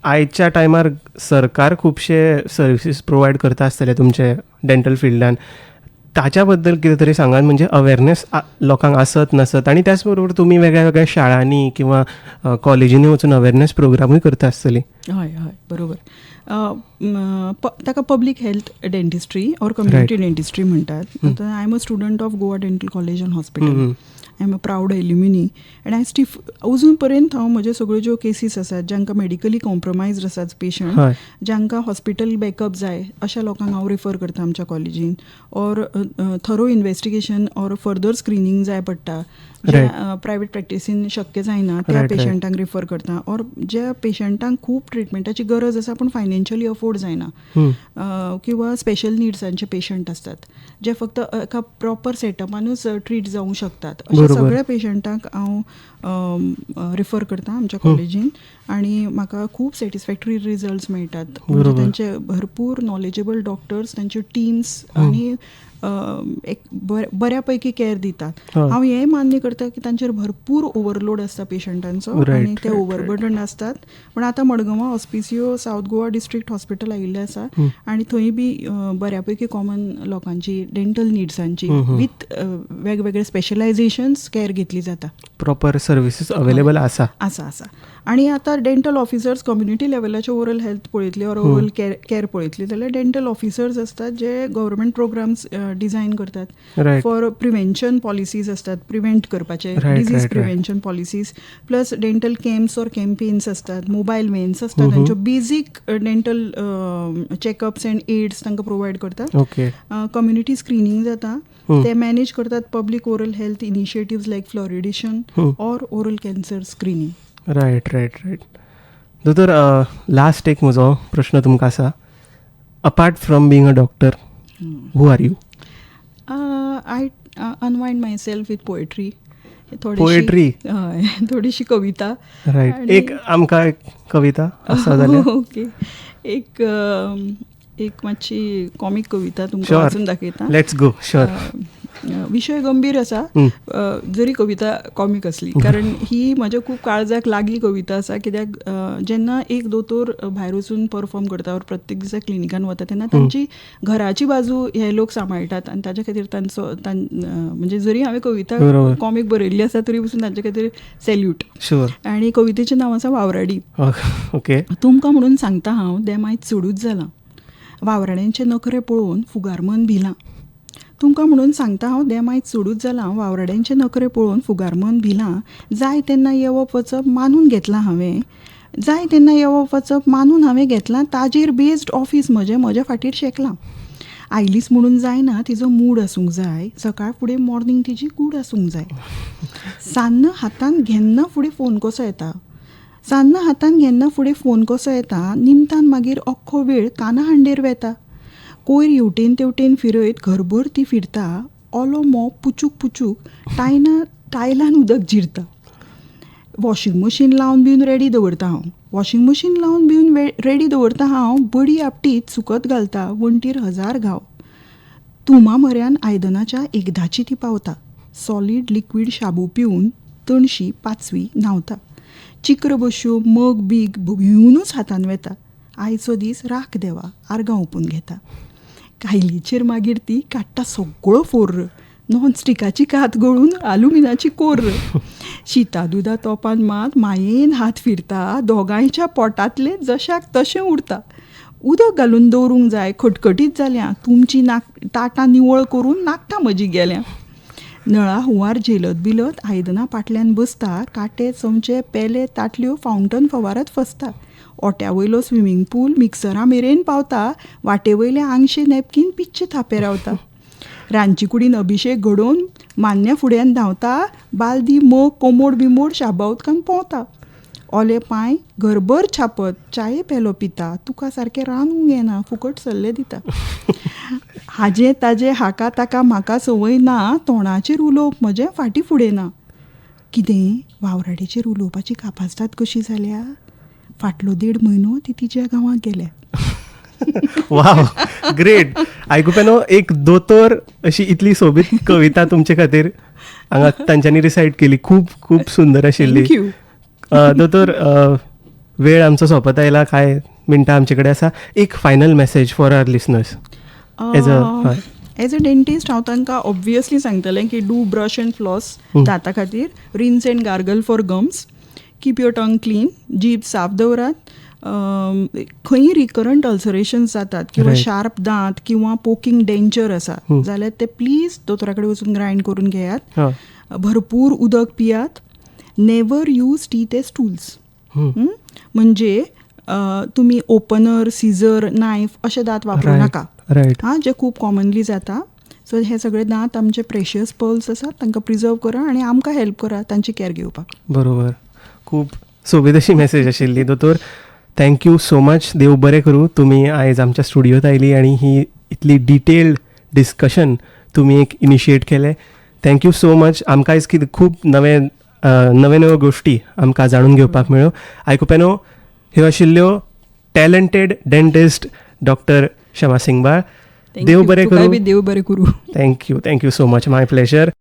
आयच्या टायमार सरकार खुबशे सर्विसीस प्रोवायड करता आसतले तुमचे डेंटल फिल्डान, ताच्या बद्दल कितें तरी सांगात. म्हणजे अवेरनेस लोकांक आसत नसत, आनी त्याच बरोबर तुमी वेगळ्या वेगळ्या शाळांनी किंवा कॉलेजींनी वचून अवेरनेस प्रोग्रामूय करता आसतली. हय हय, बरोबर. ताका public health dentistry or community dentistry म्हणटात. आतां I am a student of Goa dental college and hospital. I am a proud alumni and I अजून पर्यंत हांव म्हज्यो सगळ्यो ज्यो केसीस आसात जांकां मेडिकली कॉम्प्रोमायज्ड आसात पेशंट, जांकां हॉस्पिटल बॅकअप जाय अशा लोकांक हांव रिफर करता आमच्या कॉलेजीन, or thorough investigation or further screening जाय पडटा जे प्रायवेट प्रॅक्टिसीन शक्य जायना त्या पेशंटांक रिफर करता, ऑर ज्या पेशंटांक खूब ट्रिटमेंटाची गरज आसा पूण फायनान्शियली अफोर्ड जायना, किंवा स्पेशल निड्सांचे पेशंट आसतात जे फक्त एका प्रॉपर सेटअपानूच ट्रीट जावंक शकतात. अशा सगळ्या पेशंटांक हांव रिफर करता आमच्या कॉलेजीन, आनी म्हाका खूब सॅटिस्फॅक्टरी रिजल्ट्स मेळटात. म्हणजे तांचे भरपूर नॉलेजेबल डॉक्टर्स, तांच्यो टिम्स आनी एक बऱ्या पैकी केअर दितात. हांव हें मान्य करता की तांचेर भरपूर ओवरलोड आसता पेशंटांचो आनी ते ओवरबर्डन आसतात. पण आतां मडगांवां ऑस्पिसियो सावथ गोवा डिस्ट्रिक्ट हॉस्पिटल आयिल्लें आसा आनी थंय बी बऱ्यापैकी कॉमन लोकांची डेंटल निड्सांची विथ वेगवेगळे स्पेशलायझेशन्स केअर घेतली जाता. प्रॉपर सर्विसीस अवेलेबल आसा. आनी आतां डेंटल ऑफिसर्स कम्युनिटी लेवलाचे ओरल हेल्थ पळयतले ऑर ओरल केअर पळयतले जाल्यार डेंटल ऑफिसर्स आसतात जे गव्हर्मेंट प्रोग्राम्स डिझायन करतात फॉर प्रिव्हेन्शन पॉलिसीज आसतात, प्रिव्हेंट करपाचे disease prevention policies, plus dental camps or campaigns आसतात, मोबायल व्हेन्स आसतात, तांच्यो basic dental checkups and aids तांकां प्रोवायड करतात. कम्युनिटी स्क्रिनींग जाता, ते मॅनेज करतात public oral health initiatives like fluoridation or oral cancer screening. Right. दोतोर, लास्ट एक म्हजो प्रश्न तुमकां आसा. Apart from being a doctor, who are you? I unwind my self with poetry. Poetry? थोडीशी कविता. रायट. एक आमकां एक कविता आसा जाल्यार? ओके. एक मातशी कॉमीक कविता तुमकां वाचून दाखयता. Let's go. श्योर. विशय गंभीर आसा जरी कविता कॉमीक असली, कारण ही म्हज्या खूब काळजाक लागली कविता आसा. कित्याक जेन्ना एक दोतोर भायर वचून परफॉर्म करता वा प्रत्येक दिसा क्लिनिकान वता तेन्ना तांची घराची बाजू हे लोक सांबाळटात आनी ताच्या खातीर म्हणजे जरी हांवें कविता कॉमीक बरयल्ली आसा तरी पसून तांचे खातीर सॅल्यूट. श्योर. आनी कवितेचें नांव आसा वावराडी. ओके. तुमकां म्हणून सांगता हांव देमायत चडूच जालां, वावराड्यांचे नखरे पळोवन फुगार मन भिलां. तुमकां म्हणून सांगता हांव देमायत सोडूच जालां, वावराड्यांचे नखरे पळोवन फुगार मन भिलां. जाय तेन्ना येवप वचप मानून घेतलां हांवें, जाय तेन्ना येवप वचप मानून हांवें घेतलां. ताजेर बेस्ड ऑफिस म्हज्या फाटीर शेकलां. आयलीच म्हणून जायना, तिजो मूड आसूंक जाय, सकाळ फुडें मॉर्निंग तिजी कूड आसूंक जाय. सान्न हातान घेन्ना फुडें फोन कसो येता, सान्न हातान घेन्ना फुडें फोन कसो येता, निमतान मागीर अख्खो वेळ काना हांडेर वेता. कोयर हेवटेन तेवटेन फिरयत घरभर ती फिरता, ओलो मोप पुचूक टायलान उदक जिरता. वॉशिंग मशीन लावन बिवन रेडी दवरता हांव, वॉशिंग मशीन लावन बिवन रेडी दवरता हांव. बडी आपटीत सुकत घालता, वणटीर 1000 घाव. तुमा म्हऱ्यान आयदनाच्या एकदाची ती पावता, सॉलीड लिक्वीड शाबू पिवन तणशी 5वी न्हांवता. चिक्र बश्यो मग बीग भिवूनच हातान वेता. आयचो दीस राख देवा आर्गां ओपून घेता. कायलीचेर मागीर ती काडटा सगळो फोर्र, नॉन स्टिकाची कात गळून आलुमिनाची कोर्र. शिता दुदा तोपान मात मायेन हात फिरता, दोगांयच्या पोटांतले जशाक तशें उरता. उदक घालून दवरूंक जाय खटखटीत जाल्या, तुमची ताटां निवळ करून नाकता म्हजी गेल्या. नळा हुंवार झेलत बिलत आयदनां पाटल्यान बसता, काटे चमचे पेले ताटल्यो फावंटन फवारत फसता. ओट्या वयलो स्विमींग पूल मिक्सरा मेरेन पावता, वाटे वयले आंगशे नॅपकीन पिच्चे थापे रावता. रांदचे कुडीन अभिशेक घडोवन मान्य फुड्यान धांवता, बालदी मग कोमोड बिमोड शाबा उदकान पोंवता. ओले पांय घरभर छापत चाये पेलो पिता, तुका सारकें रांदूंक येना फुकट सल्ले दिता. हाजे ताजे हाका ताका म्हाका संवय ना, तोंडाचेर उलोवप म्हजें फाटीं फुडें ना. कितें वावराडेचेर उलोवपाची कापाजदाद कशी जाल्या? फाटलो 1.5 म्हयनो ती तिच्या गांवांत गेल्या. Wow, great. आयकुपेनो एक दोतोर अशी इतली सोबीत कविता तुमचे खातीर हांगा तांच्यांनी रिसायट केली. खूप खूप सुंदर आशिल्ली. थँक्यू. दोतोर, वेळ आमचो सोंपत आयला, कांय मिनटां आमचे कडेन आसा. एक final message for our listeners. As a dentist हांव तांकां ऑब्वियसली सांगतलें की डू ब्रश अँड फ्लॉस दांता खातीर, rinse and gargle for gums, keep your tongue clean, जीब साफ दवरात. खंयी रिकरंट अल्सरेशन्स जातात किंवा शार्प दांत किंवा पोकिंग डेंचर आसा जाल्यार ते प्लीज दोतोरा कडेन वचून ग्रायंड करून घेयात. भरपूर उदक पियात. Never use teeth as tools. म्हणजे तुमी ओपनर, सिजर, नायफ अशे दांत वापरूं नाका, हां, जे खूब कॉमनली जाता. सो हे सगळे दांत आमचे प्रेशियस पर्ल्स आसात, तांकां प्रिजर्व करा आनी आमकां हेल्प करा तांची कॅर घेवपाक. बरोबर. खूब सोबीत अशी मेसेज आशिल्ली. दोतोर, थँक्यू सो मच. देव बरें करूं. तुमी आयज आमच्या स्टुडियोत आयली आनी ही इतली डिटेल्ड डिस्कशन तुमी एक इनिशिएट केलें. Thank you so much. आमकां आयज कितें खूब नवे नव्यो गोश्टी आमकां जाणून घेवपाक मेळ्ळ्यो. आयकुपेनो, ह्यो आशिल्ल्यो टॅलंटेड डेंटिस्ट डॉक्टर क्षमा सिंगबाळ. देव बरें करूं. देव बरें करूं. Thank you so much. My pleasure.